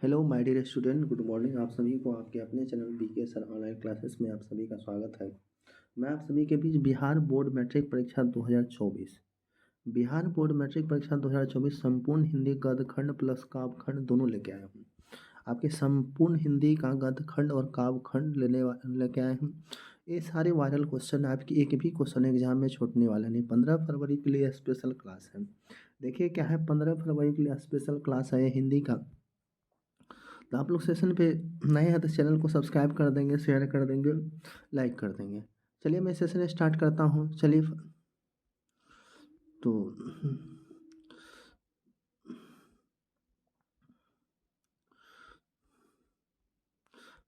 Hello my dear student, good morning. आप सभी को आपके अपने channel BK sir online classes में आप सभी का स्वागत है। मैं आप सभी के बीच बिहार बोर्ड मैट्रिक परीक्षा 2024 बिहार बोर्ड मैट्रिक परीक्षा 2024 संपूर्ण हिंदी गद्य प्लस काव्य खंड दोनों लेके आया हूँ। आपके संपूर्ण हिंदी का गद्य खंड और काव्य खंड लेके आए हूँ। ये सारे वायरल क्वेश्चन आपकी एक भी क्वेश्चन एग्जाम में छूटने वाला नहीं। 15 फरवरी के लिए स्पेशल क्लास है। देखिए क्या है, 15 फरवरी के लिए स्पेशल क्लास है हिंदी का। तो आप लोग सेशन पे नए हैं तो चैनल को सब्सक्राइब कर देंगे, शेयर कर देंगे, लाइक कर देंगे। चलिए मैं सेशन स्टार्ट करता हूँ। चलिए तो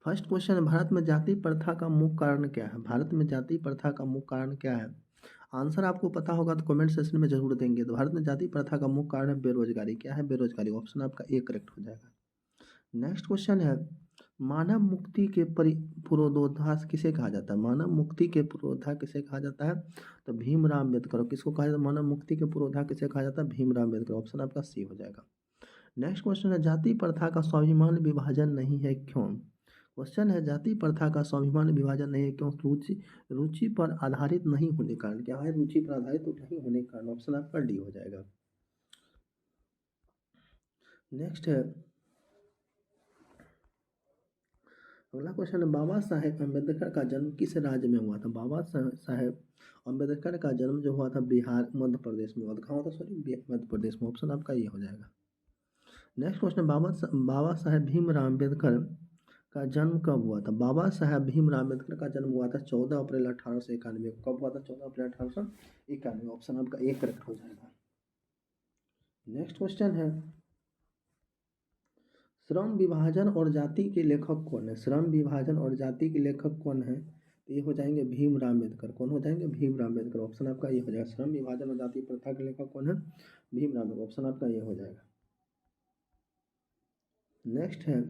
फर्स्ट क्वेश्चन, भारत में जाति प्रथा का मुख्य कारण क्या है? भारत में जाति प्रथा का मुख्य कारण क्या है? आंसर आपको पता होगा तो कमेंट सेक्शन में जरूर देंगे। तो भारत में जाति प्रथा का मुख्य कारण है बेरोजगारी। क्या है? बेरोजगारी। ऑप्शन आपका ए करेक्ट हो जाएगा। नेक्स्ट क्वेश्चन है, मानव मुक्ति के पुरोधा किसे कहा जाता है? मानव मुक्ति के पुरोधा किसे कहा जाता है? तो भीमराव अम्बेडकर। किसको कहा जाता है? मानव मुक्ति के पुरोधा किसे कहा जाता है? भीमराव अम्बेडकर। ऑप्शन आपका सी हो जाएगा। नेक्स्ट क्वेश्चन है, जाति प्रथा का स्वाभिमान विभाजन नहीं है क्यों? क्वेश्चन है, जाति प्रथा का स्वाभिमान विभाजन नहीं है क्यों? रुचि रुचि पर आधारित नहीं होने के कारण। क्या है? रुचि पर आधारित नहीं होने के कारण। ऑप्शन आपका डी हो जाएगा। नेक्स्ट है, अगला क्वेश्चन है, बाबा साहेब अम्बेडकर का जन्म किस राज्य में हुआ था? बाबा साहेब अम्बेडकर का जन्म जो हुआ था बिहार मध्य प्रदेश में हुआ था। कहाँ हुआ था? सॉरी, मध्य प्रदेश में। ऑप्शन आपका ये हो जाएगा। नेक्स्ट क्वेश्चन, बाबा साहेब भीमराव अम्बेडकर का जन्म कब हुआ था? बाबा साहेब भीमराव अम्बेडकर का जन्म हुआ था 14 अप्रैल 1891। कब हुआ था? 14 अप्रैल 1891। ऑप्शन आपका ए करेक्ट हो जाएगा। नेक्स्ट क्वेश्चन है, श्रम विभाजन और जाति के लेखक कौन है? श्रम विभाजन और जाति के लेखक कौन है? तो ये हो जाएंगे भीमराव अम्बेडकर। कौन हो जाएंगे? भीमराव अम्बेडकर। ऑप्शन आपका ये हो जाएगा। श्रम विभाजन और जाति प्रथा के लेखक कौन है? भीमराव अम्बेडकर। ऑप्शन आपका ये हो जाएगा। नेक्स्ट है,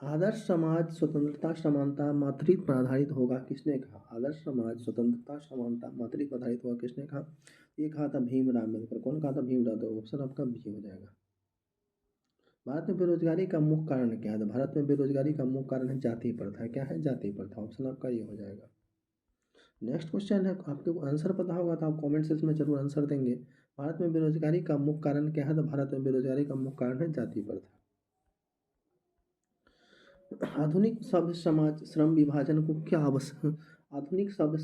आदर्श समाज स्वतंत्रता समानता मातृत्व पर आधारित होगा किसने कहा? आदर्श समाज स्वतंत्रता समानता मातृत्व पर आधारित होगा किसने कहा? ये कहा था भीमराव अम्बेडकर। कौन कहा था? भीमराव। तो ऑप्शन आपका बी हो जाएगा। भारत में बेरोजगारी का मुख्य कारण क्या है? तो भारत में बेरोजगारी का मुख्य कारण है जाति प्रथा। क्या है? जाति प्रथा। ऑप्शन आपका ये हो जाएगा। नेक्स्ट क्वेश्चन है, आपको आंसर पता होगा तो आप कमेंट सेक्शन में जरूर आंसर देंगे। भारत में बेरोजगारी का मुख्य कारण क्या है? तो भारत में बेरोजगारी का मुख्य कारण है जाति प्रथा। आधुनिक सभ्य समाज श्रम विभाजन को क्या आवश्यक आधुनिक सभ्य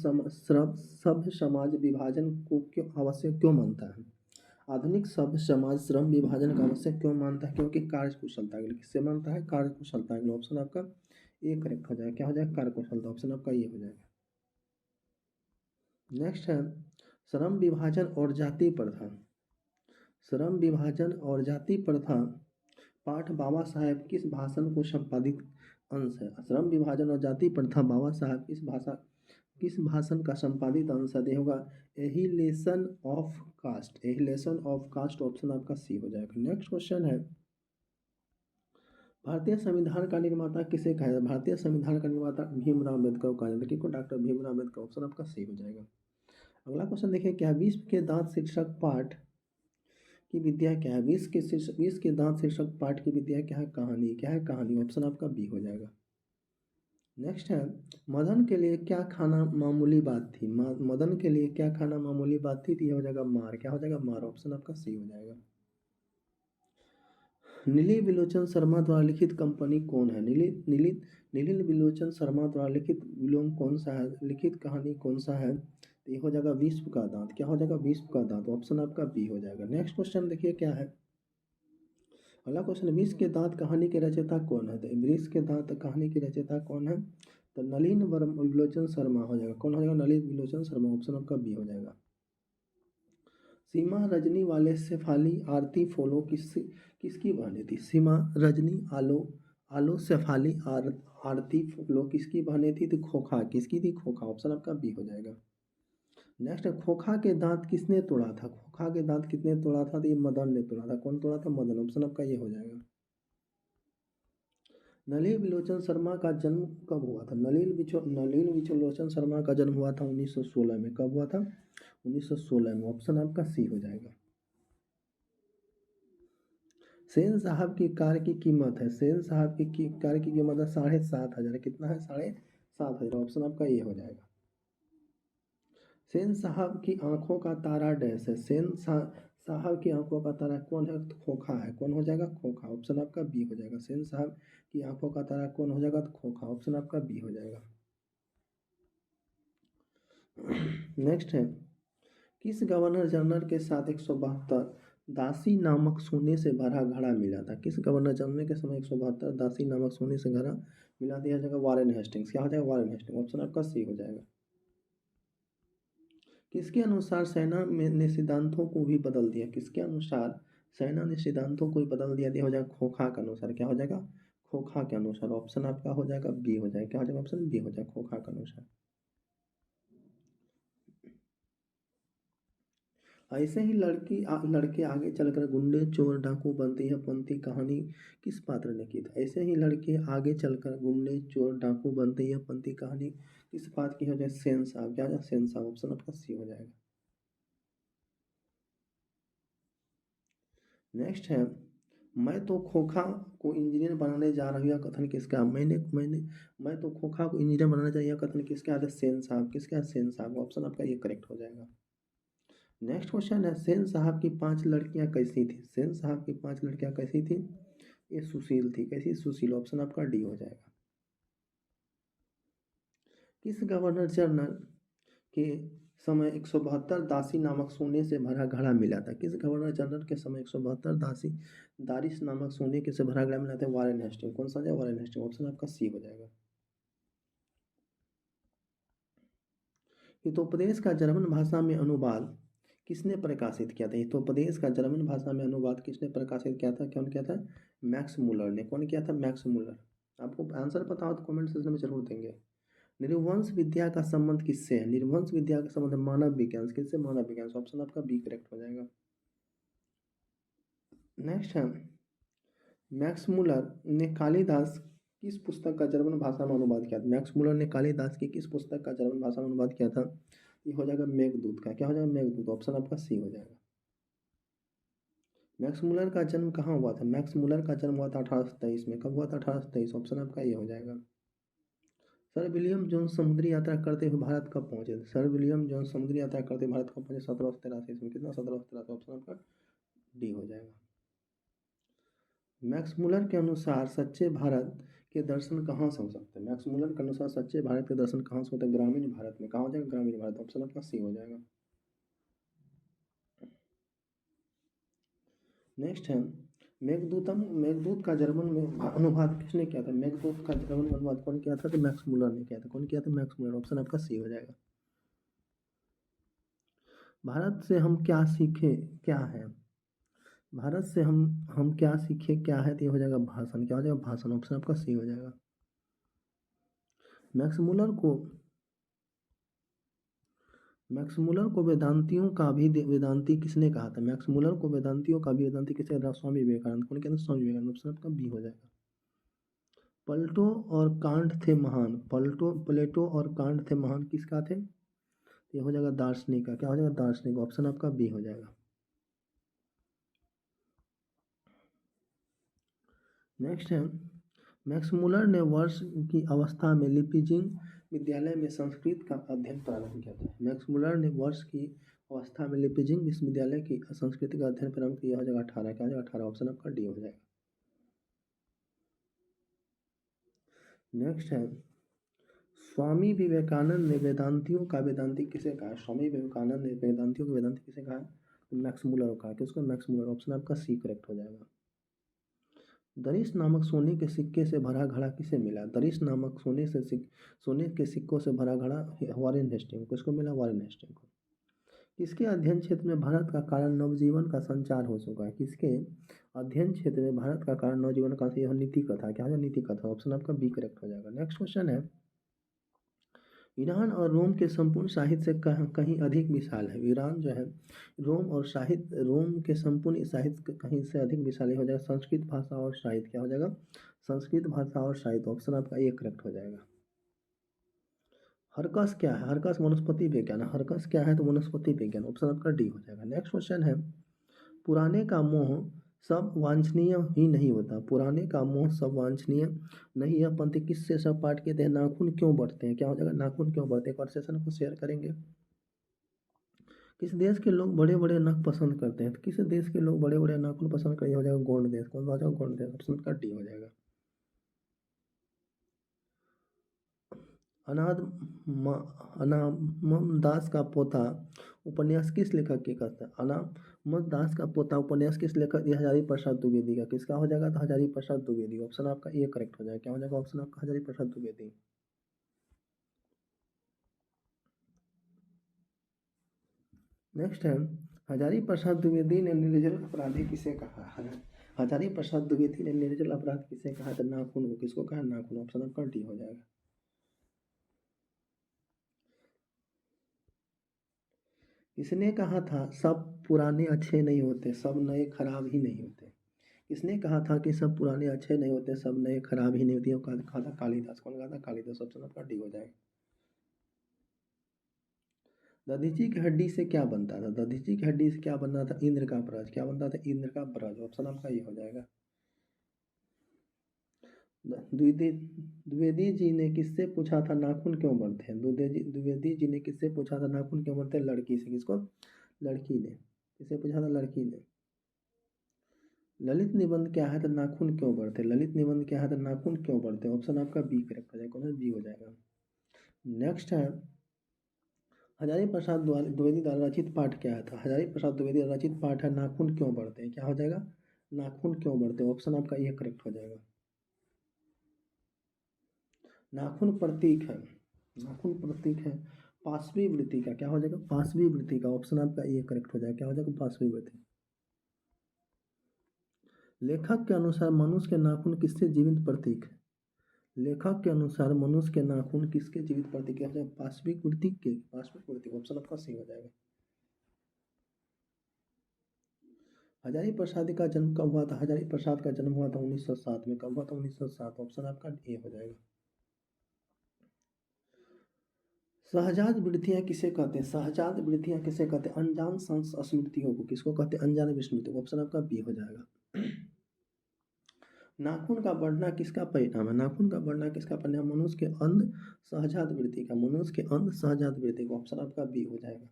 समाज विभाजन को क्यों आवश्यक क्यों मानता है? आधुनिक सभ्य समाज श्रम विभाजन का आवश्यक क्यों मानता है? क्योंकि कार्यकुशलता के लिए। किससे मानता है? कार्यकुशलता के लिए। ऑप्शन आपका ए करेक्ट हो जाएगा। क्या हो जाएगा? कार्यकुशलता। ऑप्शन आपका ये हो जाएगा। नेक्स्ट है, श्रम विभाजन और जाति प्रथा। श्रम विभाजन और जाति प्रथा पाठ बाबा साहेब किस भाषण को संपादित अंश है? श्रम विभाजन और जाति प्रथा बाबा साहेब किस भाषण का संपादित अंश है? होगा annihilation of caste. Annihilation of caste. Option आपका सी हो जाएगा। नेक्स्ट क्वेश्चन है, भारतीय संविधान का निर्माता किसे कहा जाता है? भारतीय संविधान का निर्माता भीमराव अम्बेडकर को कहा जाता है। किसको? डॉक्टर भीमराव अम्बेडकर। ऑप्शन आपका सी हो जाएगा। अगला क्वेश्चन देखिए, क्या विश्व के दांत शीर्षक पाठ की विद्या क्या है? विश्व के दांत शीर्षक पाठ की विद्या क्या है? कहानी। क्या है? कहानी। ऑप्शन आपका बी हो जाएगा। नेक्स्ट है, मदन के लिए क्या खाना मामूली बात थी? मदन के लिए क्या खाना मामूली बात थी? तो यह हो जाएगा मार। क्या हो जाएगा? मार। ऑप्शन आपका सी हो जाएगा। नीली विलोचन शर्मा द्वारा लिखित कंपनी कौन है? नीलिल विलोचन शर्मा द्वारा लिखित विलोम कौन सा है? लिखित कहानी कौन सा है? तो ये हो जाएगा विश्व का दांत। क्या हो जाएगा? विश्व का दांत। ऑप्शन आपका बी हो जाएगा। नेक्स्ट क्वेश्चन देखिए क्या है। अगला क्वेश्चन, विश्व के दांत कहानी के रचयिता कौन है? तो विश्व के दांत कहानी के रचयिता कौन है? तो नलिन विलोचन शर्मा हो जाएगा। कौन हो जाएगा? नलिन विलोचन शर्मा। ऑप्शन आपका बी हो जाएगा। सीमा रजनी वाले शेफाली आरती फॉलो किसकी बहनें थी? सीमा रजनी आलो शेफाली आरती फॉलो किसकी बहनें थी? तो खोखा। किसकी थी? खोखा। ऑप्शन आपका बी हो जाएगा। नेक्स्ट, खोखा के दांत किसने तोड़ा था? खोखा के दांत किसने तोड़ा था? तो ये मदन ने तोड़ा था। कौन तोड़ा था? मदन। ऑप्शन आपका ये हो जाएगा। नलिनी विलोचन शर्मा का जन्म कब हुआ था? नलिनी विलोचन शर्मा का जन्म हुआ था 1916 में। कब हुआ था? 1916 में। ऑप्शन आपका सी हो जाएगा। सेन साहब की कार की कीमत है, सेन साहब की कार की कीमत है 7,500। कितना है? 7,500। ऑप्शन आपका ये हो जाएगा। सेन साहब की आंखों का तारा डैश है, साहब की आंखों का तारा कौन है? तो खोखा है। कौन हो जाएगा? खोखा। ऑप्शन आपका बी हो जाएगा। सेन साहब की आंखों का तारा कौन हो जाएगा? तो खोखा। ऑप्शन आपका बी हो जाएगा। नेक्स्ट है, किस गवर्नर जनरल के साथ 172 दासी नामक सोने से भरा घड़ा मिला था? किस गवर्नर जनरल के समय 172 दासी नामक सोने से घड़ा मिला दिया जाएगा? Warren Hastings. क्या हो जाएगा? Warren Hastings. ऑप्शन आपका सी हो जाएगा। किसके अनुसार सेना में ने सिद्धांतों को भी बदल दिया? किसके अनुसार सेना ने सिद्धांतों को भी बदल दिया? हो जाएगा खोखा के अनुसार। क्या हो जाएगा? खोखा के अनुसार। ऑप्शन आपका हो जाएगा बी हो जाएगा। क्या हो जाएगा? ऑप्शन बी हो जाएगा, खोखा के अनुसार। ऐसे ही लड़के आगे चलकर गुंडे चोर डाकू बनते हैं पंथी कहानी किस पात्र ने की थी? ऐसे ही लड़के आगे चलकर गुंडे चोर डाकू बनते हैं पंथी कहानी किस पात्र की? हो जाए सेन साहब। क्या हो जाए? सेन साहब। ऑप्शन आपका सी हो जाएगा। नेक्स्ट है, मैं तो खोखा को इंजीनियर बनाने जा रहा हूँ, यह कथन किसका? मैं तो खोखा को इंजीनियर बनाना चाहिए, यह कथन किसका है? सेन साहब। किसका है? सेन साहब। ऑप्शन आपका ये करेक्ट हो जाएगा। नेक्स्ट क्वेश्चन है, सेन साहब की 5 लड़कियां कैसी थी? सेन साहब की 5 लड़कियां कैसी थी? ये सुशील थी। कैसी? सुशील। ऑप्शन आपका डी हो जाएगा। किस गवर्नर जनरल के समय 172 दासी नामक सोने से भरा घड़ा मिला था? किस गवर्नर जनरल के समय 172 दारिस नामक सोने के से भरा घड़ा मिला था? Warren Hasting. कौन सा है? Warren Hasting. ऑप्शन आपका सी हो जाएगा। हितोपदेश का जर्मन भाषा में अनुवाद किसने प्रकाशित किया था? हितोपदेश का जर्मन भाषा में अनुवाद किसने प्रकाशित किया था? कौन किया था? मैक्स मुलर ने। कौन किया था? Max Muller. आपको आंसर पता हो तो कमेंट सेक्शन में जरूर देंगे। निर्वंश विद्या का संबंध किससे है? निर्वंश विद्या का संबंध मानव विज्ञान से। किससे? मानव विज्ञान से। ऑप्शन आपका बी करेक्ट हो जाएगा। नेक्स्ट है, मैक्स मुलर ने कालिदास किस पुस्तक का जर्मन भाषा में अनुवाद किया था? मैक्स मुलर ने कालिदास की किस पुस्तक का जर्मन भाषा में अनुवाद किया था? ये हो जाएगा मेघदूत का। क्या हो जाएगा? मेघदूत। ऑप्शन आपका सी हो जाएगा। मैक्स मुलर का जन्म कहाँ हुआ था? मैक्स मुलर का जन्म हुआ था 1823 में। कब हुआ था? 1823। ऑप्शन आपका ये हो जाएगा। सर विलियम जोन्स समुद्री यात्रा करते हुए भारत कब पहुंचे थे? सर विलियम जोन्स समुद्री यात्रा करते हुए भारत कब पहुंचे? 1783 में। कितना? 1783। ऑप्शन आपका डी हो जाएगा। मैक्स मुलर के अनुसार सच्चे भारत के दर्शन कहाँ से हो सकते हैं? मैक्स मुलर के अनुसार सच्चे भारत के दर्शन कहाँ से होते हैं? ग्रामीण भारत में। कहाँ हो जाएगा? ग्रामीण भारत। ऑप्शन आपका सी हो जाएगा। नेक्स्ट है, मेघदूत का जर्मन में अनुवाद किसने किया था? मेघदूत का जर्मन में अनुवाद कौन किया था? तो मैक्स मुलर ने किया था। कौन किया था? Max Muller. ऑप्शन आपका सी हो जाएगा। भारत से हम क्या सीखे क्या है? भारत से हम क्या सीखे क्या है? तो ये हो जाएगा भाषण। क्या हो जाएगा? भाषण। ऑप्शन आपका सी हो जाएगा। मैक्स मुलर को मैक्स मुलर को वेदांतियों का भी वेदांती किसने कहा था? मैक्स मुलर को वेदांतियों का भी वेदांती किसने कहा? स्वामी विवेकानंद। कौन कहते हैं? स्वामी विवेकानंद। ऑप्शन आपका बी हो जाएगा। प्लेटो और कांट थे महान। प्लेटो और कांट थे महान किसका थे? ये हो जाएगा दार्शनिक का। क्या हो जाएगा? दार्शनिक। ऑप्शन आपका बी हो जाएगा। नेक्स्ट है, मैक्स मुलर ने वर्ष की अवस्था में लिपिजिंग विद्यालय में संस्कृत का अध्ययन प्रारंभ किया था। मैक्स मुलर ने वर्ष की अवस्था में लिपिजिंग विश्वविद्यालय की संस्कृत का अध्ययन प्रारंभ किया। हो जाएगा 18। क्या हो जाएगा? 18। ऑप्शन आपका डी हो जाएगा। नेक्स्ट है, स्वामी विवेकानंद ने वेदांतियों का वेदांती किसे कहा? स्वामी विवेकानंद ने वेदांतियों का वेदांती किसे कहा? तो मैक्स मुलर को कहा। किसको? Max Muller. ऑप्शन आपका सी करेक्ट हो जाएगा। दरिश नामक सोने के सिक्के से भरा घड़ा किसे मिला? दरिश नामक सोने के सिक्कों से भरा घड़ा वारेन हेस्टिंग को। किसको मिला? वारेन हेस्टिंग को। किसके अध्ययन क्षेत्र में भारत का कारण नवजीवन का संचार हो चुका है? किसके अध्ययन क्षेत्र में भारत का कारण नवजीवन का? यह नीति कथा। क्या है? नीति कथा। ऑप्शन आपका बी करेक्ट हो जाएगा। नेक्स्ट क्वेश्चन है, ईरान और रोम के संपूर्ण साहित्य से कहीं अधिक विशाल है। ईरान जो है रोम के संपूर्ण साहित्य कहीं से अधिक विशाल हो जाएगा संस्कृत भाषा और साहित्य। क्या हो जाएगा? संस्कृत भाषा और साहित्य। ऑप्शन आपका एक करेक्ट हो जाएगा। हरकस क्या है? हरकस वनस्पति विज्ञान। हरकस क्या है? तो वनस्पति विज्ञान। ऑप्शन आपका डी हो जाएगा। नेक्स्ट क्वेश्चन है, पुराने का मोह सब वांछनीय ही नहीं होता, पुराने का मोह सब वांछनीय नहीं। यह पंक्ति किससे सब पाठ के थे? नाखून क्यों बढ़ते हैं, क्या हो जाएगा? नाखून क्यों बढ़ते हैं। कॉन्वर्सेशन को शेयर करेंगे। किस देश के लोग बड़े बड़े नख पसंद करते हैं? तो किस देश के लोग बड़े बड़े नाखून पसंद करें? हो जाएगा गौंड देश। कौन सा हो जाएगा? गौंड देश। ऑप्शन का डी हो जाएगा। अनाद अनामम दास का पोता उपन्यास किस लेखक के कहता है? अनामम दास का पोता उपन्यास किस लेखक? ये हजारी प्रसाद द्विवेदी का। किसका हो जाएगा? तो हजारी प्रसाद द्विवेदी। ऑप्शन आपका ए करेक्ट हो जाएगा। क्या हो जाएगा? ऑप्शन आपका हजारी प्रसाद द्विवेदी। नेक्स्ट है, हजारी प्रसाद द्विवेदी ने निर्जल अपराधी किसे कहा है? हजारी प्रसाद द्विवेदी ने निर्जल अपराध किसे कहा? तो नाखून को। किसको कहा? नाखून। ऑप्शन आपका डी हो जाएगा। किसने कहा था सब पुराने अच्छे नहीं होते, सब नए खराब ही नहीं होते? किसने कहा था कि सब पुराने अच्छे नहीं होते, सब नए खराब ही नहीं होते? वो कहा था कालिदास। कौन कहा था? कालिदास। ऑप्शन आपका डी हो जाएगा। दधीची की हड्डी से क्या बनता था? दधीची की हड्डी से क्या बनता था? इंद्र का ब्रज। क्या बनता था? इंद्र का ब्रज। ऑप्शन आपका ये हो जाएगा। द्विवेदी द्विवेदी जी ने किससे पूछा था नाखून क्यों बढ़ते हैं? द्विवेदी जी ने किससे पूछा था नाखून क्यों बढ़ते हैं? लड़की से। किसको? लड़की ने। किससे पूछा था? लड़की ने। ललित निबंध क्या है तो नाखून क्यों बढ़ते? ललित निबंध क्या है तो नाखून क्यों बढ़ते? ऑप्शन आपका बी करेक्ट हो जाएगा। कौन सा? बी हो जाएगा। नेक्स्ट है, हजारी प्रसाद द्विवेदी द्वारा रचित पाठ क्या है? था हजारी प्रसाद द्विवेदी द्वारा रचित पाठ है नाखून क्यों बढ़ते हैं। क्या हो जाएगा? नाखून क्यों बढ़ते हैं। ऑप्शन आपका ये करेक्ट हो जाएगा। नाखून प्रतीक है। नाखून प्रतीक है पाशवी वृत्ति का। क्या हो जाएगा? पाशवी वृत्ति का। ऑप्शन आपका ये करेक्ट हो जाएगा। क्या हो जाएगा? पाशवी वृत्ति। लेखक के अनुसार मनुष्य के नाखून किससे जीवित प्रतीक है? लेखक के अनुसार मनुष्य के नाखून किसके जीवित प्रतीक है? पाशविक वृत्ति के। पाशविक वृत्ति। ऑप्शन आपका सी हो जाएगा। हजारी प्रसाद का जन्म कब हुआ था? हजारी प्रसाद का जन्म हुआ था 1907 में। कब हुआ था? 1907। ऑप्शन आपका ए हो जाएगा। सहजात वृत्तियां किसे कहते हैं? सहजात वृत्तियां किसे कहते हैं? अनजान स्मृतियों को। किसको कहते हैं? अनजान विस्मृति। ऑप्शन आपका बी हो जाएगा। नाखून का बढ़ना किसका परिणाम है? नाखून का बढ़ना किसका परिणाम? मनुष्य के अंध सहजात वृत्ति का। मनुष्य के अंध सहजात वृत्ति का। ऑप्शन आपका बी हो जाएगा।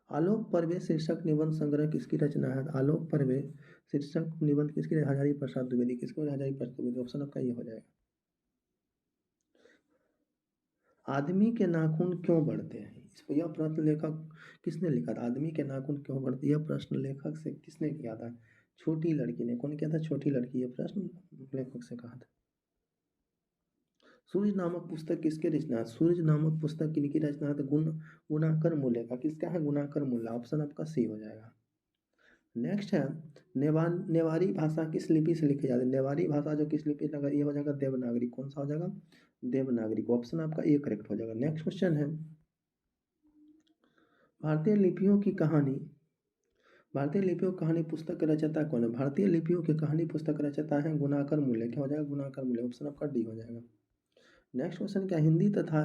आलोक पर्वे शीर्षक निबंध संग्रह किसकी रचना है? आलोक पर्वे शीर्षक निबंध किसकी? हजारी प्रसाद द्विवेदी। किसको? हजारी प्रसाद द्विवेदी। ऑप्शन आपका ये हो जाएगा। आदमी के नाखून क्यों बढ़ते हैं? इसको यह प्रश्न लेखक किसने लिखा था? आदमी के नाखून क्यों बढ़ते? यह प्रश्न लेखक से किसने किया था? छोटी लड़की ने। कौन किया था? छोटी लड़की। यह प्रश्न लेखक से कहा था। सूर्य नामक पुस्तक किसके रचना है? सूर्य नामक पुस्तक किनकी रचना है? तो गुणाकर मूल्य का। किसका है? गुणाकर मूल्य। ऑप्शन आपका सी हो जाएगा। नेक्स्ट है, नेवारी भाषा किस लिपि से लिखी जाती है? नेवारी भाषा जो किस लिपि से? ये हो जाएगा देवनागरी। कौन सा हो जाएगा? देवनागरी। ऑप्शन आपका ए करेक्ट हो जाएगा। नेक्स्ट क्वेश्चन है, भारतीय लिपियों की कहानी भारतीय लिपियों की कहानी पुस्तक के रचयिता कौन है? भारतीय लिपियों की कहानी पुस्तक के रचयिता है गुणाकर मूल्य। क्या हो जाएगा? गुणाकर मूल्य। ऑप्शन आपका डी हो जाएगा। नेक्स्ट क्वेश्चन क्या, हिंदी तथा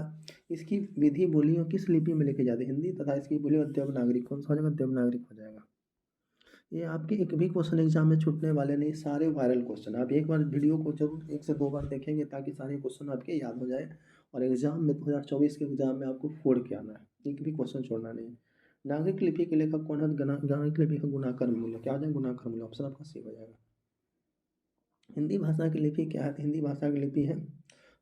इसकी विधि बोलियों किस लिपि में लिखी जाती है? हिंदी तथा इसकी बोलियों देवनागरी। कौन सा हो जाएगा? देवनागरी हो जाएगा। ये आपके एक भी क्वेश्चन एग्जाम में छूटने वाले नहीं, सारे वायरल क्वेश्चन। आप एक बार वीडियो को जरूर 1 से 2 बार देखेंगे ताकि सारे क्वेश्चन आपके याद हो जाए और एग्जाम में 2024 के एग्जाम में आपको फोड़ के आना है, एक भी क्वेश्चन छोड़ना नहीं है। नागरिक लिपि के लेखक कौन है? नागरिक लिपि का गुणाकर मूल्य। क्या हो जाएगा? गुणाकर मूल्य। ऑप्शन आपका सी हो जाएगा। हिंदी भाषा की लिपि क्या है? हिंदी भाषा की लिपि है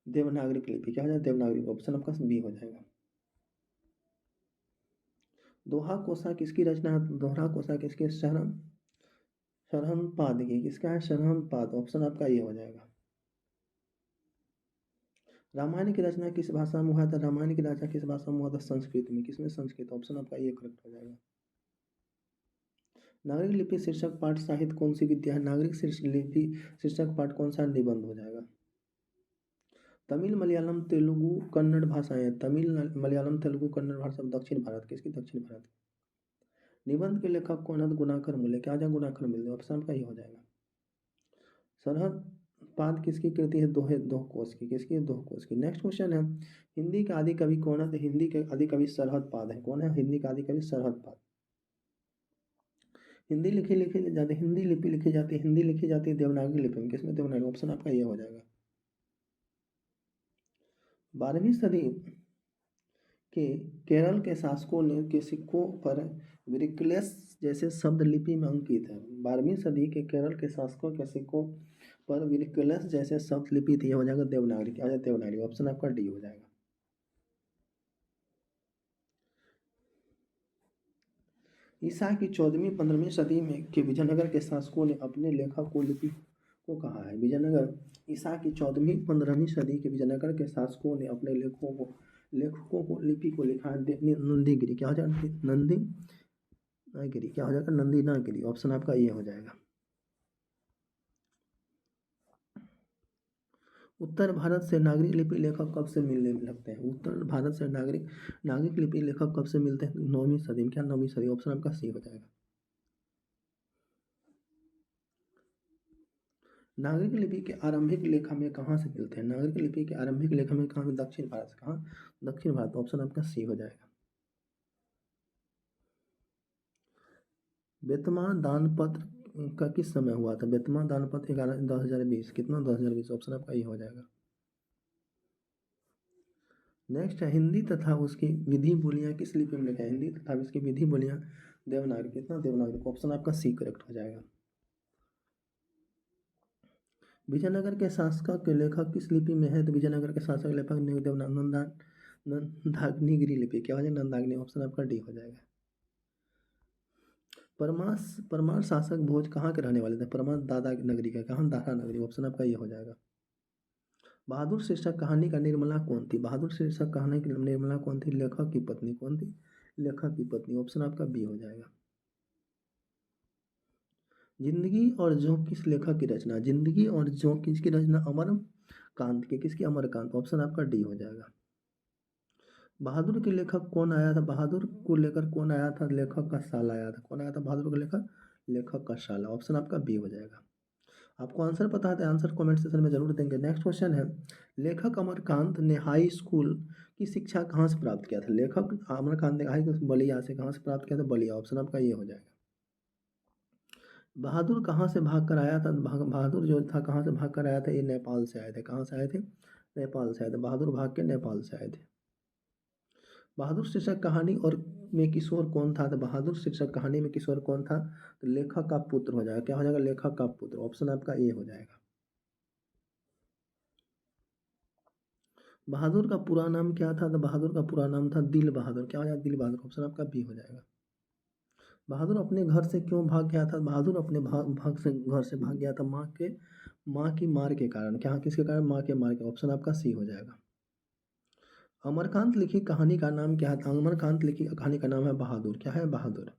देवनागरिक लिपि। क्या हो जाएगा? देवनागरिक। ऑप्शन आपका बी हो जाएगा। दोहा कोसा किसकी रचना है? दोहरा कोसा किसकी? शरहंपाद की। किसका है? शरहंपाद। ऑप्शन आपका ये हो जाएगा। रामायण की रचना किस भाषा में हुआ था? रामायण की रचना किस भाषा में हुआ था? संस्कृत में। किसमें? संस्कृत। ऑप्शन आपका ये करेक्ट हो जाएगा। नागरिक लिपि शीर्षक पाठ साहित्य कौन सी विद्या है? नागरिक लिपि शीर्षक पाठ कौन सा निबंध हो जाएगा? तमिल मलयालम तेलुगु कन्नड़ भाषाएं। तमिल मलयालम तेलुगु कन्नड़ भाषा दक्षिण भारत। किसकी? दक्षिण भारत। निबंध के लेखक कौन है? गुणाकर मूल्य। क्या हो जाएगा? गुणाकर मूल्य। ऑप्शन आपका ये हो जाएगा। सरहद पाद किसकी कृति है? दोहे दोह कोश की। किसकी? दोह कोश की। नेक्स्ट क्वेश्चन है, हिंदी का आदि कवि कौन है? तो हिंदी के आदि कवि सरहद पाद है। कौन है? हिंदी का आदि कवि सरहद पाद। हिंदी लिखी जाती हिंदी लिपि लिखी जाती है हिंदी लिखी जाती है देवनागरी लिपि में, किसमें? देवनागरी। ऑप्शन आपका ये हो जाएगा। 12वीं सदी के केरल के शासकों ने के सिक्कों पर विरिक्लेस जैसे शब्द लिपि में अंकित है। 12वीं सदी के केरल के शासकों के सिक्कों पर विरिक्लेस जैसे शब्द लिपि थी, हो जाएगा देवनागरी। क्या हो जाएगा? देवनागरी। ऑप्शन आपका डी हो जाएगा। ईसा की 14वीं 15वीं सदी में के विजयनगर के शासकों ने अपने लेखक को लिपि को कहा है। विजयनगर ईसा की 14वीं 15वीं सदी के विजयनगर के शासकों ने अपने लेखकों को लिपि को लिखा है नंदीगिरी। क्या हो जाएगा? नंदी नागिरी। क्या हो जाएगा? नंदी नागिरी। ऑप्शन आपका ये हो जाएगा। उत्तर भारत से नागरिक लिपि लेखक कब से मिलने लगते हैं? उत्तर भारत से नागरिक लिपि लेखक कब से मिलते हैं? 9वीं सदी में। क्या? 9वीं सदी। ऑप्शन आपका सी हो जाएगा। नागरिक लिपि के आरंभिक लेखा में कहाँ से मिलते हैं? नागरिक लिपि के आरंभिक लेखा में कहाँ? दक्षिण भारत से। कहाँ? दक्षिण भारत। ऑप्शन आपका सी हो जाएगा। बेतमा दानपत्र का किस समय हुआ था? बेतमा दानपत्र 11/10/2020। कितना? 10/2020। ऑप्शन आपका ये हो जाएगा। नेक्स्ट है हिंदी तथा उसकी विधि बोलियां किस लिपि में लिखा है? हिंदी तथा इसकी विधि बोलियां देवनागरी। कितना? देवनागरी। ऑप्शन आपका सी करेक्ट हो जाएगा। विजयनगर के शासक के लेखक किस लिपि में है? तो विजयनगर के शासक लेखक नंदाग्निगिरी लिपि। क्या हो जाएगा? नंदाग्नि। ऑप्शन आपका डी हो जाएगा। परमार शासक भोज कहाँ के रहने वाले थे? परमार दादा नगरी का। कहाँ? दारा नगरी। ऑप्शन आपका ये हो जाएगा। बहादुर शीर्षक कहानी का निर्मला कौन थी? बहादुर शीर्षक कहानी की निर्मला कौन थी? लेखक की पत्नी। कौन थी? लेखक की पत्नी। ऑप्शन आपका बी हो जाएगा। जिंदगी और जोंक किस लेखक की रचना? जिंदगी और जोंक किसकी रचना? अमरकांत की। किसकी? अमरकांत। ऑप्शन आपका डी हो जाएगा। बहादुर के लेखक कौन आया था? बहादुर को लेकर कौन आया था? लेखक का साला आया था। कौन आया था बहादुर को लेकर? लेखक का साला। ऑप्शन आपका बी हो जाएगा। आपको आंसर पता है तो आंसर कमेंट सेक्शन में जरूर देंगे। नेक्स्ट क्वेश्चन है, लेखक अमरकांत ने हाई स्कूल की शिक्षा कहाँ से प्राप्त किया था? लेखक अमरकांत ने हाई बलिया से। कहाँ से प्राप्त किया था? बलिया। ऑप्शन आपका ये हो जाएगा। बहादुर कहाँ से भाग कर आया था? बहादुर जो था कहाँ से भाग कर आया था? ये नेपाल से आए थे। कहाँ से आए थे? नेपाल से आए थे। बहादुर भाग के नेपाल से आए थे। बहादुर शीर्षक कहानी और में किशोर कौन था? तो बहादुर शीर्षक कहानी में किशोर कौन था? तो लेखक का पुत्र हो जाएगा। क्या हो जाएगा? लेखक का पुत्र। ऑप्शन आपका ए हो जाएगा। बहादुर का पूरा नाम क्या था? तो बहादुर का पूरा नाम था दिल बहादुर। क्या हो जाएगा? दिल बहादुर। ऑप्शन आपका बी हो जाएगा। बहादुर अपने घर से क्यों भाग गया था? बहादुर अपने घर से भाग गया था माँ की मार के कारण। क्या? किसके कारण? माँ के मार के। ऑप्शन आपका सी हो जाएगा। अमरकांत लिखी कहानी का नाम क्या था? अमरकांत लिखी कहानी का नाम है बहादुर। क्या है? बहादुर।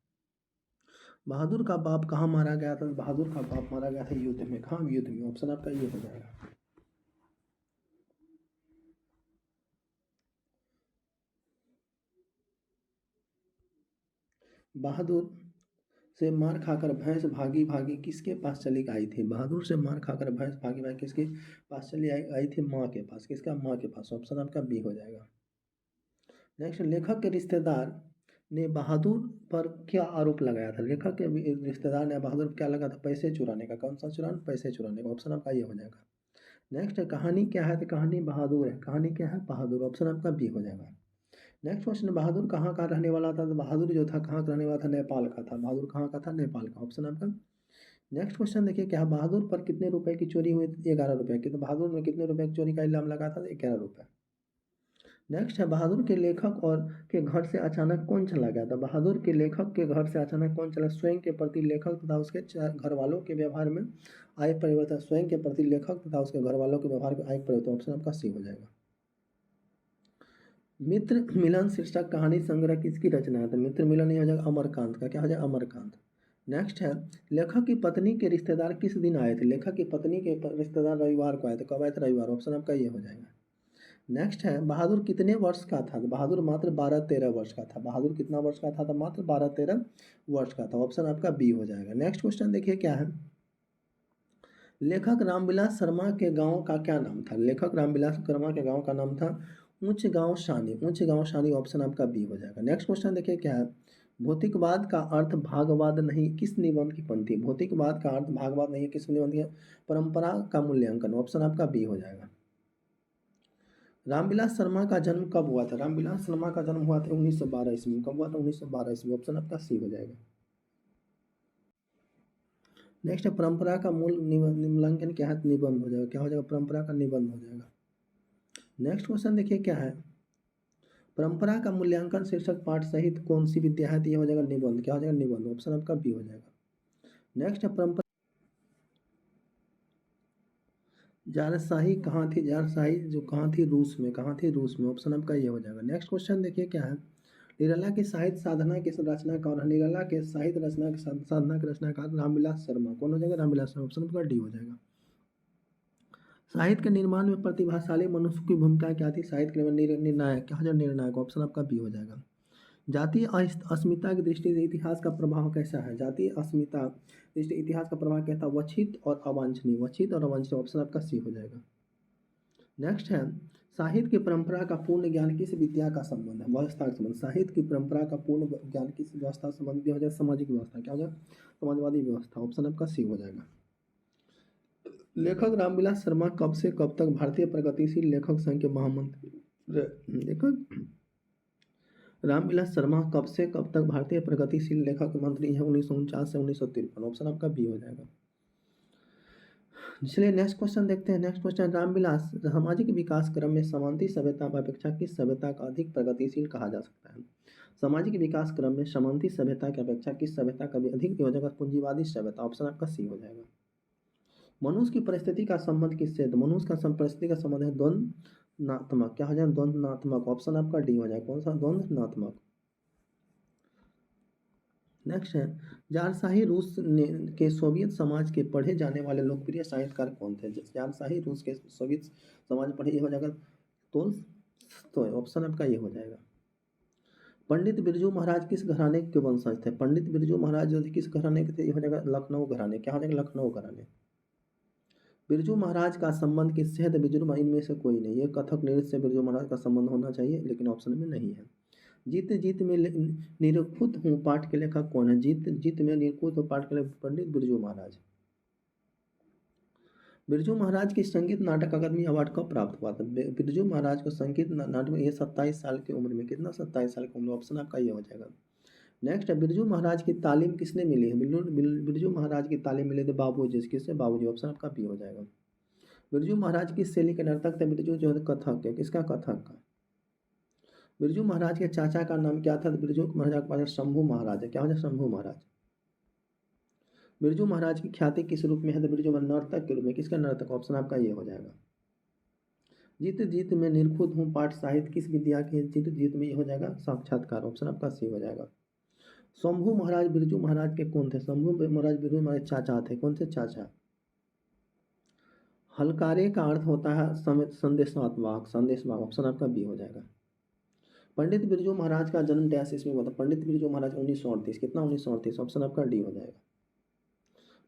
बहादुर का बाप कहाँ मारा गया था? बहादुर का बाप मारा गया था युद्ध में। कहाँ? युद्ध में। ऑप्शन आपका ये हो जाएगा। बहादुर से मार खाकर भैंस भागी भागी किसके पास चली आई थी? बहादुर से मार खाकर भैंस भागी भागी किसके पास चली आई थी? माँ के पास। किसका? माँ के पास। ऑप्शन आपका बी हो जाएगा। नेक्स्ट, लेखक के रिश्तेदार ने बहादुर पर क्या आरोप लगाया था? लेखक के रिश्तेदार ने बहादुर पर क्या लगा था? पैसे चुराने का। कौन सा चुराना? पैसे चुराने का। ऑप्शन आपका ये हो जाएगा। नेक्स्ट है, कहानी क्या है? तो कहानी बहादुर है। कहानी क्या है? बहादुर। ऑप्शन आपका बी हो जाएगा। नेक्स्ट क्वेश्चन, बहादुर कहाँ का रहने वाला था? तो बहादुर जो था कहाँ का रहने वाला था? नेपाल का था। बहादुर कहाँ का था? नेपाल का। ऑप्शन आपका। नेक्स्ट क्वेश्चन देखिए, क्या बहादुर पर कितने रुपए की चोरी हुई? 11 रुपए की। तो बहादुर ने कितने रुपए की चोरी का इल्जाम लगा था? 11 रुपए। नेक्स्ट है, बहादुर के लेखक और के घर से अचानक कौन चला गया था? बहादुर के लेखक के घर से अचानक कौन चला? स्वयं के प्रति लेखक तथा उसके घर वालों के व्यवहार में आए परिवर्तन। स्वयं के प्रति लेखक तथा उसके घर वालों के व्यवहार में आए परिवर्तन। ऑप्शन आपका सी हो जाएगा। मित्र मिलन शीर्षक कहानी संग्रह किसकी रचना है? तो मित्र मिलन नहीं हो जाएगा, अमरकांत का। क्या हो जाएगा? अमरकांत। नेक्स्ट है, लेखक की पत्नी के रिश्तेदार किस दिन आए थे? लेखक की पत्नी के रिश्तेदार रविवार को आए थे। कब आए थे? रविवार। ऑप्शन आपका ये हो जाएगा। नेक्स्ट है, बहादुर कितने वर्ष का था? तो बहादुर मात्र 12-13 वर्ष का था। बहादुर कितना वर्ष का था? तो मात्र 12-13 वर्ष का था। ऑप्शन आपका बी हो जाएगा। नेक्स्ट क्वेश्चन देखिए क्या है, लेखक रामविलास शर्मा के गांव का क्या नाम था? लेखक रामविलास शर्मा के गांव का नाम था ऊंच गांव शानी। ऊंच गांव शानी। ऑप्शन आपका बी हो जाएगा। नेक्स्ट क्वेश्चन देखिए क्या है, भौतिकवाद का अर्थ भागवाद नहीं, किस निबंध की पंक्ति? भौतिकवाद का अर्थ भागवाद नहीं है, किस निबंध की? परंपरा का मूल्यांकन। ऑप्शन आपका बी हो जाएगा। रामविलास शर्मा का जन्म कब हुआ था? रामविलास शर्मा का जन्म हुआ था 1912 ईस्वी में। कब हुआ था? 1912 ईस्वी। ऑप्शन आपका सी हो जाएगा। नेक्स्ट है परंपरा का मूल निम्नलिखित क्या है? निबंध हो जाएगा। क्या हो जाएगा? परंपरा का निबंध हो जाएगा। नेक्स्ट क्वेश्चन देखिए क्या है, परंपरा का मूल्यांकन शीर्षक पाठ सहित कौन सी विद्या है? तो ये हो जाएगा निबंध। क्या हो जाएगा? निबंध। ऑप्शन आपका बी हो जाएगा। नेक्स्ट है परंपरा, जारशाही कहाँ थी? जारशाही जो कहाँ थी? रूस में। कहाँ थी? रूस में। ऑप्शन आपका ये हो जाएगा। नेक्स्ट क्वेश्चन देखिए क्या है, निराला की साहित्य साधना के रचनाकार है? निराला के साहित्य रचना के साधना के रचनाकार रामविलास शर्मा। कौन हो जाएगा? रामविलास शर्मा। ऑप्शन आपका डी हो जाएगा। साहित्य के निर्माण में प्रतिभाशाली मनुष्य की भूमिका क्या थी? साहित्य के निर्णायक। क्या हो जाएगा? निर्णायक। ऑप्शन आपका बी हो जाएगा। जातीय अस्मिता की दृष्टि से इतिहास का प्रभाव कैसा है? जातीय अस्मिता दृष्टि इतिहास का प्रभाव क्या था? वचित और अवांछनीय। वचित और अवांछनीय। ऑप्शन आपका सी हो जाएगा। नेक्स्ट है, साहित्य की परंपरा का पूर्ण ज्ञान किस विद्या का संबंध है? व्यवस्था का संबंध। साहित्य की परंपरा का पूर्ण ज्ञान किस व्यवस्था से संबंधित हो जाएगा? सामाजिक व्यवस्था। क्या हो जाएगा? समाजवादी व्यवस्था। ऑप्शन आपका सी हो जाएगा। लेखक रामविलास शर्मा कब से कब तक भारतीय प्रगतिशील लेखक संघ के महामंत्री? लेखक रामविलास शर्मा कब से कब तक भारतीय प्रगतिशील लेखक मंत्री है? 1949 से 1953। ऑप्शन आपका बी हो जाएगा। चलिए नेक्स्ट क्वेश्चन देखते हैं। नेक्स्ट क्वेश्चन, रामविलास सामाजिक विकास क्रम में समांती सभ्यता अपेक्षा किस सभ्यता का अधिक प्रगतिशील कहा जा सकता है? सामाजिक विकास क्रम में समांती सभ्यता की अपेक्षा किस सभ्यता का भी अधिक हो जाएगा? पूंजीवादी सभ्यता। ऑप्शन आपका सी हो जाएगा। मनुष्य की परिस्थिति का संबंध किससे? तो मनुष्य का परिस्थिति का संबंध है द्वंद्वनात्मक। क्या हो जाएगा? द्वंद्वनात्मक। ऑप्शन आपका डी हो जाएगा। कौन सा? द्वंद्वनात्मक। नेक्स्ट है, जारशाही रूस के सोवियत समाज के पढ़े जाने वाले लोकप्रिय साहित्यकार कौन थे? जारशाही रूस के सोवियत समाज पढ़े, ये हो जाएगा तोल्स्टॉय। ऑप्शन आपका ये हो जाएगा। पंडित बिरजू महाराज किस घराने के वंशज थे? पंडित बिरजू महाराज जो थे किस घराने के थे? ये हो जाएगा लखनऊ घराने। क्या हो जाएगा? लखनऊ घराने। बिरजू महाराज का संबंध किससे है? तो बिरजू इनमें से कोई नहीं। ये कथक नृत्य से बिरजू महाराज का संबंध होना चाहिए, लेकिन ऑप्शन में नहीं है। जीत जीत में निरखुत हूँ पाठ के लेखक कौन है? जीत जीत में निरखुत हूँ पाठ के लेखक पंडित बिरजू महाराज। बिरजू महाराज की संगीत नाटक अकादमी अवार्ड कब प्राप्त हुआ था? बिरजू महाराज को संगीत नाटक में ये 27 साल की उम्र में। कितना? 27 साल की उम्र। ऑप्शन आपका ये हो जाएगा। नेक्स्ट है, बिरजू महाराज की तालीम किसने मिली है? बिरजू महाराज की तालीम मिली थी बाबूजी। किससे? बाबूजी। ऑप्शन आपका बी हो जाएगा। बिरजू महाराज किस शैली के नर्तक थे? बिरजू जो है कथक है। किसका? कथक का। बिरजू महाराज के चाचा का नाम क्या था? बिरजू महाराज का शंभू महाराज है। क्या हो जाए? शंभू महाराज। बिरजू महाराज की ख्याति किस रूप में है? तो बिरजू नर्तक के रूप में। किसका? नर्तक। ऑप्शन आपका ये हो जाएगा। जीत जीत में निरखुत हूँ पाठ साहित्य किस विद्या के? जीत जीत में ये हो जाएगा साक्षात्कार। ऑप्शन आपका सी हो जाएगा। शंभू महाराज बिरजू महाराज के कौन थे? शंभू महाराज बिरजू महाराज चाचा थे। कौन से चाचा? हलकारे का अर्थ होता है संदेशवाहक। संदेशवाहक। ऑप्शन आपका बी हो जाएगा। पंडित बिरजू महाराज का जन्म डैश इसमें हुआ था? पंडित बिरजू महाराज 1938। कितना? 1938। ऑप्शन आपका डी हो जाएगा।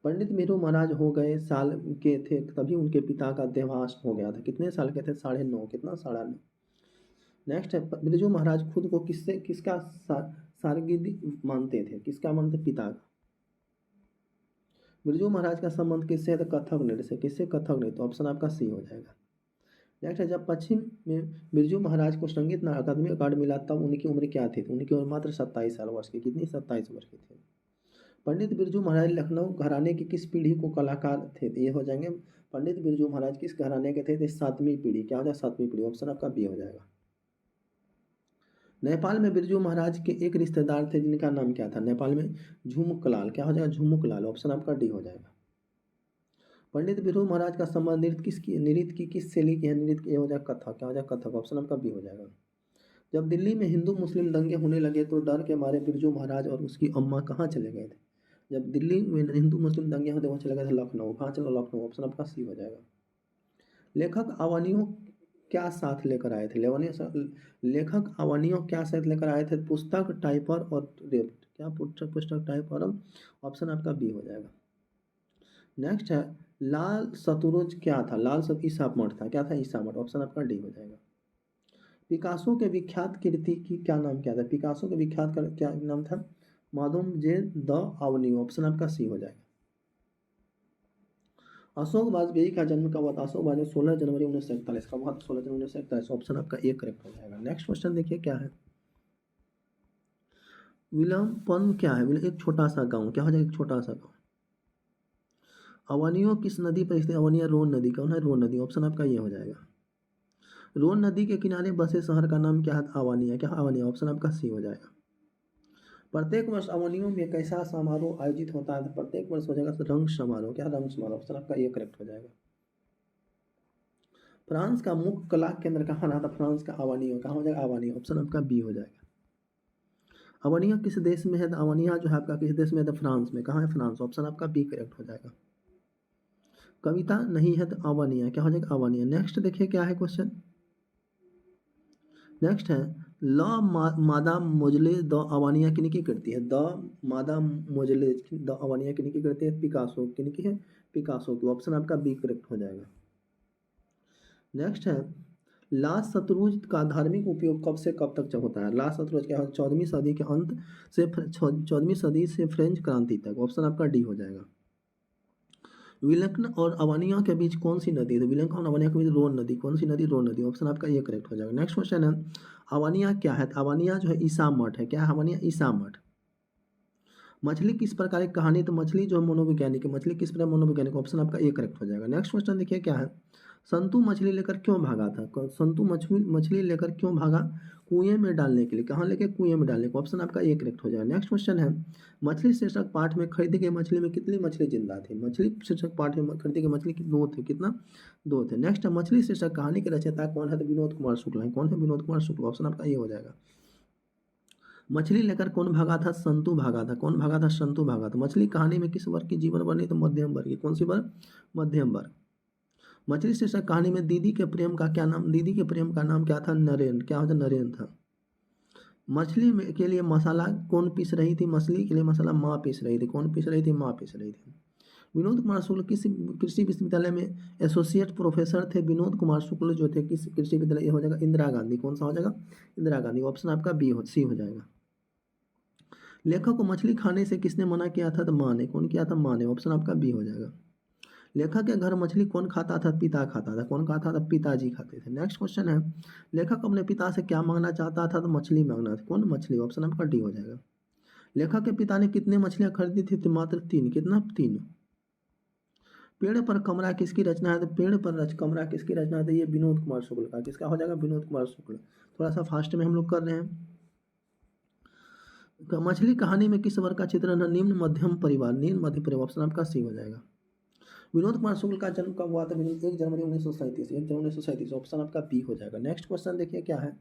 पंडित बिरजू महाराज हो गए साल के थे तभी उनके पिता का देहांत हो गया था। कितने साल के थे? 9.5। कितना? 9.5। नेक्स्ट है, बिरजू महाराज खुद को किसका शागिर्द मानते थे? किसका मानते? पिता का। बिरजू महाराज का संबंध किससे है? तो कथक नृत्य से। किससे? कथक नृत्य। तो ऑप्शन आपका सी हो जाएगा। नेक्स्ट है, जब पश्चिम में बिरजू महाराज को संगीत अकादमी अवार्ड मिला तब उनकी उम्र क्या थी? तो उनकी उम्र मात्र 27 साल वर्ष की। कितनी? 27 वर्ष की थी। पंडित बिरजू महाराज लखनऊ घराने की किस पीढ़ी को कलाकार थे? ये हो जाएंगे, पंडित बिरजू महाराज किस घराने के थे? तो 7वीं पीढ़ी। क्या हो जाए? 7वीं पीढ़ी। ऑप्शन आपका बी हो जाएगा। नेपाल में बिरजू महाराज के एक रिश्तेदार थे जिनका नाम क्या था? नेपाल में झुमुकलाल। क्या हो जाएगा? झुमुकलाल। ऑप्शन आपका डी हो जाएगा। पंडित बिरजू महाराज का संबंध नृत्य की किस शैली की है? नृत्य की हो जाएगा कथक। क्या हो जाएगा? कथक। ऑप्शन आपका बी हो जाएगा। जब दिल्ली में हिंदू मुस्लिम दंगे होने लगे तो डर के मारे बिरजू महाराज और उसकी अम्मा कहाँ चले गए थे? जब दिल्ली में हिंदू मुस्लिम दंगे होते वहाँ चले गए थे लखनऊ। कहाँ चलो? लखनऊ। ऑप्शन आपका सी हो जाएगा। लेखक अवनियों क्या साथ लेकर आए थे? लेखक अवनियों क्या साथ लेकर आए थे? पुस्तक, टाइपर और रेफ्ट। क्या? पुस्तक, टाइप और ऑप्शन आपका बी हो जाएगा। नेक्स्ट है, लाल शतुरज क्या था? लाल शतुरज ईसामठ था। क्या था? ईसामठ। ऑप्शन आपका डी हो जाएगा। पिकासो के विख्यात कृति की क्या नाम क्या था? पिकासो के विख्यात क्या नाम था? माधव जे द अवनी, ऑप्शन आपका सी हो जाएगा। अशोक वाजपेयी का जन्म कब हुआ था? अशोक वाजपेयी 16 जनवरी 1941 कब हुआ था? 16 जनवरी 1941, ऑप्शन आपका ए करेक्ट हो जाएगा। नेक्स्ट क्वेश्चन देखिए क्या है। विलमपन क्या है? एक छोटा सा गांव, क्या हो जाएगा? एक छोटा सा गांव। अवनियो किस नदी पर स्थित? अवनिया रोन नदी, कौन है? रोन नदी, ऑप्शन आपका ये हो जाएगा। रोन नदी के किनारे बसे शहर का नाम क्या है? अवानिया, क्या अवानिया, ऑप्शन आपका सी हो जाएगा। प्रत्येक वर्ष अवनियों में कैसा समारोह आयोजित होता है? तो प्रत्येक वर्ष हो जाएगा रंग समारोह, क्या रंग समारोह, ऑप्शन आपका ये करेक्ट हो जाएगा। फ्रांस का मुख्य कला केंद्र कहाँ रहा था? फ्रांस का अवानिया, कहाँ हो जाएगा? अवानिया, ऑप्शन आपका बी हो जाएगा। अवानिया किस देश में है? तो अवानिया जो है आपका किस देश में है? तो फ्रांस में, कहाँ है? फ्रांस, ऑप्शन आपका बी करेक्ट हो जाएगा। कविता नहीं है तो अवानिया, क्या हो जाएगा? अवानिया। नेक्स्ट देखिए क्या है क्वेश्चन। नेक्स्ट है ल मादा मोजले द अवानिया किनकी करती है? द मादा मोजले द अवानिया किनकी करती है? पिकासो, किनकी है? पिकासो की, ऑप्शन आपका बी करेक्ट हो जाएगा। नेक्स्ट है लास्ट शतरुंज का धार्मिक उपयोग कब से कब तक होता है? लास्ट शतरुंज क्या है? 14वीं सदी के अंत से 14वीं सदी से फ्रेंच क्रांति तक, ऑप्शन आपका डी हो जाएगा। विलंकन और अवानिया के बीच कौन सी नदी है? विलंकन और अवानिया के बीच रोन नदी, कौन सी नदी? रोन नदी, ऑप्शन आपका ये करेक्ट हो जाएगा। नेक्स्ट क्वेश्चन है अवानिया क्या है? अवानिया जो है ईसा मठ है, क्या है अवानिया? ईसा मठ। मछली किस प्रकार की कहानी? तो मछली जो है मनोवैज्ञानिक है, मछली किस प्रकार मनोवैज्ञानिक, ऑप्शन आपका ए करेक्ट हो जाएगा। नेक्स्ट क्वेश्चन देखिए क्या है। संतु मछली लेकर क्यों भागा था? संतु मछली मछली लेकर क्यों भागा? कुएं में डालने के लिए, कहाँ लेके? कुएं में डालने को, ऑप्शन आपका ए करेक्ट हो जाएगा। नेक्स्ट क्वेश्चन है मछली शीर्षक पाठ में खरीदी गई मछली में कितनी मछली जिंदा थी? मछली शीर्षक पाठ में खरीदी गई मछली दो थे, कितना? दो थे। नेक्स्ट है मछली शीर्षक कहानी के रचयिता कौन है? तो विनोद कुमार शुक्ला है, कौन है? विनोद कुमार शुक्ला, ऑप्शन आपका ये हो जाएगा। मछली लेकर कौन भागा था? संतु भागा था, कौन भागा था? संतु भागा था। मछली कहानी में किस वर्ग की जीवन वर्णित? तो मध्यम वर्ग की, कौन सी वर्ग? मध्यम वर्ग। मछली शीर्षक कहानी में दीदी के प्रेम का क्या नाम? दीदी के प्रेम का नाम क्या था? नरेन, क्या होता? नरेन था। मछली के लिए मसाला कौन पीस रही थी? मछली के लिए मसाला माँ पीस रही थी, कौन पीस रही थी? माँ पीस रही थी। विनोद कुमार शुक्ल किस कृषि विश्वविद्यालय में एसोसिएट प्रोफेसर थे? विनोद कुमार शुक्ल जो थे किस कृषि विद्यालय? हो जाएगा इंदिरा गांधी, कौन सा हो जाएगा? इंदिरा गांधी, ऑप्शन आपका बी हो, सी हो जाएगा। लेखक को मछली खाने से किसने मना किया था? तो माँ ने, कौन किया था? माँ ने, ऑप्शन आपका बी हो जाएगा। लेखक के घर मछली कौन खाता था? पिता खाता था, कौन खाता था? पिताजी खाते थे। नेक्स्ट क्वेश्चन है लेखक अपने पिता से क्या मांगना चाहता था? तो मछली मांगना था, कौन? मछली, ऑप्शन आपका डी हो जाएगा। लेखक के पिता ने कितने मछलियां खरीदी थी? तो मात्र 3, कितना? 3। पेड़ पर कमरा किसकी रचना है? तो पेड़ पर कमरा किसकी रचना है? तो ये विनोद कुमार शुक्ल का, किसका हो जाएगा? विनोद कुमार शुक्ल। थोड़ा सा फास्ट में हम लोग कर रहे हैं। मछली कहानी में किस वर्ग का चित्रण है? निम्न मध्यम परिवार, निम्न मध्य परिवार, ऑप्शन आपका सी हो जाएगा। विनोद कुमार शुक्ल का जन्म कब हुआ था? 1 जनवरी 1937, 1 जनवरी 1937, ऑप्शन आपका बी हो जाएगा। नेक्स्ट क्वेश्चन देखिए क्या है।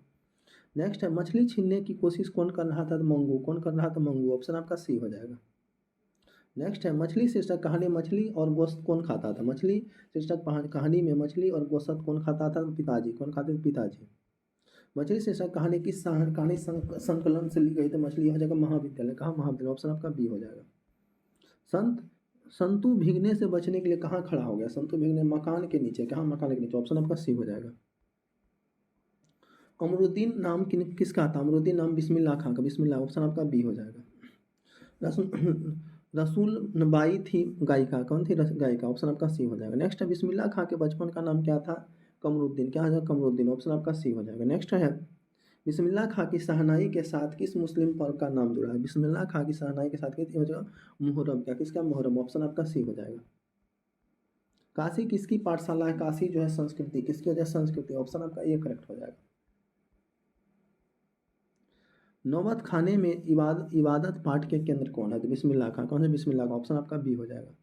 नेक्स्ट है मछली छीनने की कोशिश कौन कर रहा था? तो मंगू, कौन कर रहा था? मंगू, ऑप्शन आपका सी हो जाएगा। नेक्स्ट है मछली शीर्षक कहानी मछली और गोश्त कौन खाता था? मछली शीर्षक कहानी में मछली और गोश्त कौन खाता था? पिताजी, कौन खाते थे? पिताजी। मछली शीर्षक कहानी किस कहानी संकलन से ली गई? तो मछली हो जाएगा महाविद्यालय, कहाँ? महाविद्यालय, ऑप्शन आपका बी हो जाएगा। संत संतु भीगने से बचने के लिए कहाँ खड़ा हो गया? संतु भीगने मकान के नीचे, कहाँ? मकान के नीचे, ऑप्शन आपका सी हो जाएगा। अमरुद्दीन नाम किसका था? अमरुद्दीन नाम बिस्मिल्लाह खां का, बिस्मिल्लाह, ऑप्शन आपका बी हो जाएगा। रसूल रसूल बाई थी गायिका, कौन थी? गायिका, ऑप्शन आपका सी हो जाएगा। नेक्स्ट है बिस्मिल्लाह खां के बचपन का नाम क्या था? कमरुद्दीन, क्या है? कमरुद्दीन, ऑप्शन आपका सी हो जाएगा। नेक्स्ट है बिस्मिल्लाह खां की शहनाई के साथ किस मुस्लिम पर्व का नाम जुड़ा है? बिस्मिल्लाह खां की शहनाई के साथ किस हो जाएगा? मुहर्रम, क्या? किसका? मुहर्रम, ऑप्शन आपका सी हो जाएगा। काशी किसकी पाठशाला है? काशी जो है संस्कृति, किसकी वजह? संस्कृति, ऑप्शन आपका ये करेक्ट हो जाएगा। नौबत खाने में इबादत पाठ के केंद्र कौन है? तो बिस्मिल्लाह खां, कौन है? बिस्मिल्लाह का, ऑप्शन आपका बी हो जाएगा।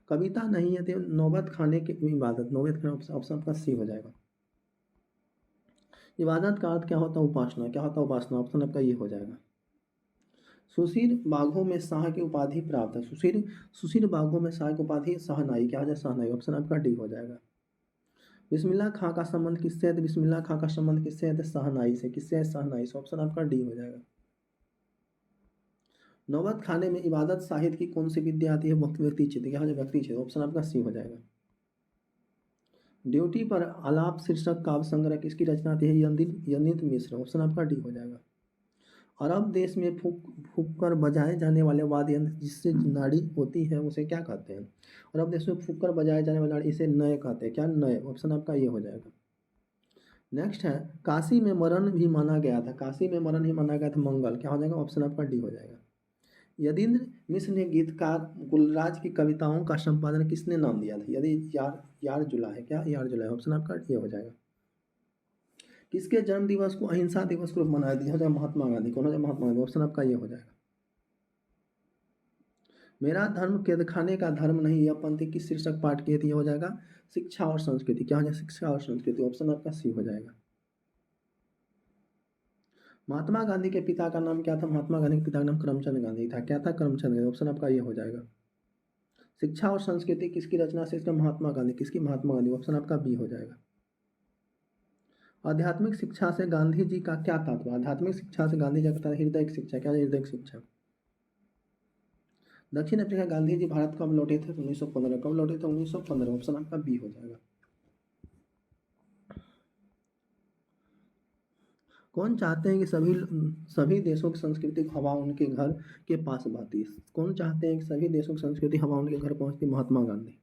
कविता नहीं है तो नौबत खाने की इबादत, नौबत खाना, ऑप्शन आपका सी हो जाएगा। इबादत का अर्थ क्या होता है? उपासना, क्या होता है? उपासना, ऑप्शन आपका ये हो जाएगा। सुशील बाघों में शाह की उपाधि प्राप्त है, सुशील बाघों में शाह की उपाधि शहनाई, क्या हो जाए? शहनाई, ऑप्शन आपका डी हो जाएगा। बिस्मिल्लाह खां का संबंध किससे है? तो बिस्मिल्लाह खां का संबंध किससे है? तो शहनाई से, किससे है? शहनाई से, ऑप्शन आपका डी हो जाएगा। नौबत खाने में इबादत साहित्य की कौन सी विद्या आती है? व्यक्ति चित्र, क्या हो जाए? व्यक्ति चित्र, ऑप्शन आपका सी हो जाएगा। ड्यूटी पर आलाप शीर्षक काव्य संग्रह किसकी रचना आती है? यंदित मिश्र, ऑप्शन आपका डी हो जाएगा। अरब देश में फूक फूक कर बजाए जाने वाले वाद्य यंत्र जिससे नाड़ी होती है उसे क्या कहते हैं? अरब देश में फूक कर बजाए जाने वाले नाड़ी इसे नए कहते हैं। क्या नए? ऑप्शन आपका ये हो जाएगा। नेक्स्ट है काशी में मरण भी माना गया था। काशी में मरण ही माना गया था मंगल। क्या हो जाएगा? ऑप्शन आपका डी हो जाएगा। यदींद्र मिश्र ने गीतकार गुलराज की कविताओं का संपादन किसने नाम दिया था? यदि यार जुला है। क्या यार जुला है? ऑप्शन आपका ये हो जाएगा। किसके जन्म दिवस को अहिंसा दिवस के रूप मनाया दिया हो जाए? महात्मा गांधी। कौन हो जाए? महात्मा गांधी। ऑप्शन आपका ये हो जाएगा। मेरा धर्म कैद खाने का धर्म नहीं, यह पंक्ति किस शीर्षक पाठ की थी? ये हो जाएगा शिक्षा और संस्कृति। क्या हो जाएगा? शिक्षा और संस्कृति। ऑप्शन आपका सी हो जाएगा। महात्मा गांधी के पिता का नाम क्या था? महात्मा गांधी के पिता का नाम करमचंद गांधी था। क्या था? करमचंद गांधी। ऑप्शन आपका ये हो जाएगा। शिक्षा और संस्कृति किसकी रचना से? इसका महात्मा गांधी। किसकी? महात्मा गांधी। ऑप्शन आपका बी हो जाएगा। आध्यात्मिक शिक्षा से गांधी जी का क्या तात्पर्य? आध्यात्मिक शिक्षा से गांधी जी का तात्पर्य हृदय शिक्षा। क्या? हृदय शिक्षा। दक्षिण अफ्रीका गांधी जी भारत कब लौटे थे? 1915। कब लौटे थे? 1915। ऑप्शन आपका बी हो जाएगा। कौन चाहते हैं कि सभी देशों की सांस्कृतिक हवा उनके घर के पास बहती? कौन चाहते हैं कि सभी देशों की सांस्कृतिक हवा उनके घर पहुंचती? महात्मा गांधी।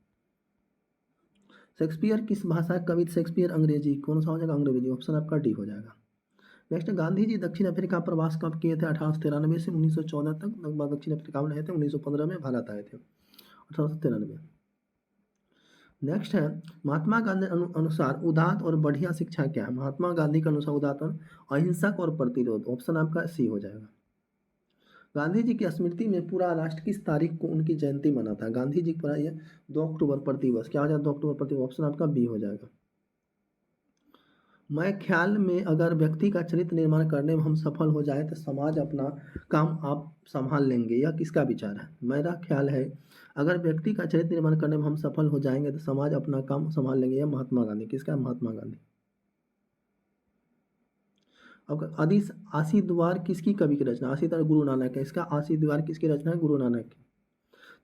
शेक्सपियर किस भाषा का कवि? शेक्सपियर अंग्रेजी। कौन सा हो जाएगा? अंग्रेजी। ऑप्शन आपका डी हो जाएगा। नेक्स्ट गांधी जी दक्षिण अफ्रीका प्रवास कब किए थे? 1893 से 1914 तक। लगभग दक्षिण अफ्रीका में रहे थे। 1915 में भारत आए थे। 1893। नेक्स्ट है महात्मा गांधी अनुसार उदात्त और बढ़िया शिक्षा क्या है? महात्मा गांधी के अनुसार उदात्त और अहिंसक और प्रतिरोध। ऑप्शन आपका सी हो जाएगा। गांधी जी की स्मृति में पूरा राष्ट्र किस तारीख को उनकी जयंती मनाता है? गांधी जी पूरा ये 2 अक्टूबर प्रतिवर्ष। क्या हो जाएगा? 2 अक्टूबर प्रतिवर्ष। ऑप्शन आपका बी हो जाएगा। मैं ख्याल में अगर व्यक्ति का चरित्र निर्माण करने में हम सफल हो जाए तो समाज अपना काम आप संभाल लेंगे। यह किसका विचार है? मेरा ख्याल है अगर व्यक्ति का चरित्र निर्माण करने में हम सफल हो जाएंगे तो समाज अपना काम संभाल लेंगे। यह महात्मा गांधी। किसका? महात्मा गांधी। अब आशी द्वार किसकी कवि की रचना? आशी द्वार गुरु नानक है। इसका आशी द्वार किसकी रचना है? गुरु नानक की।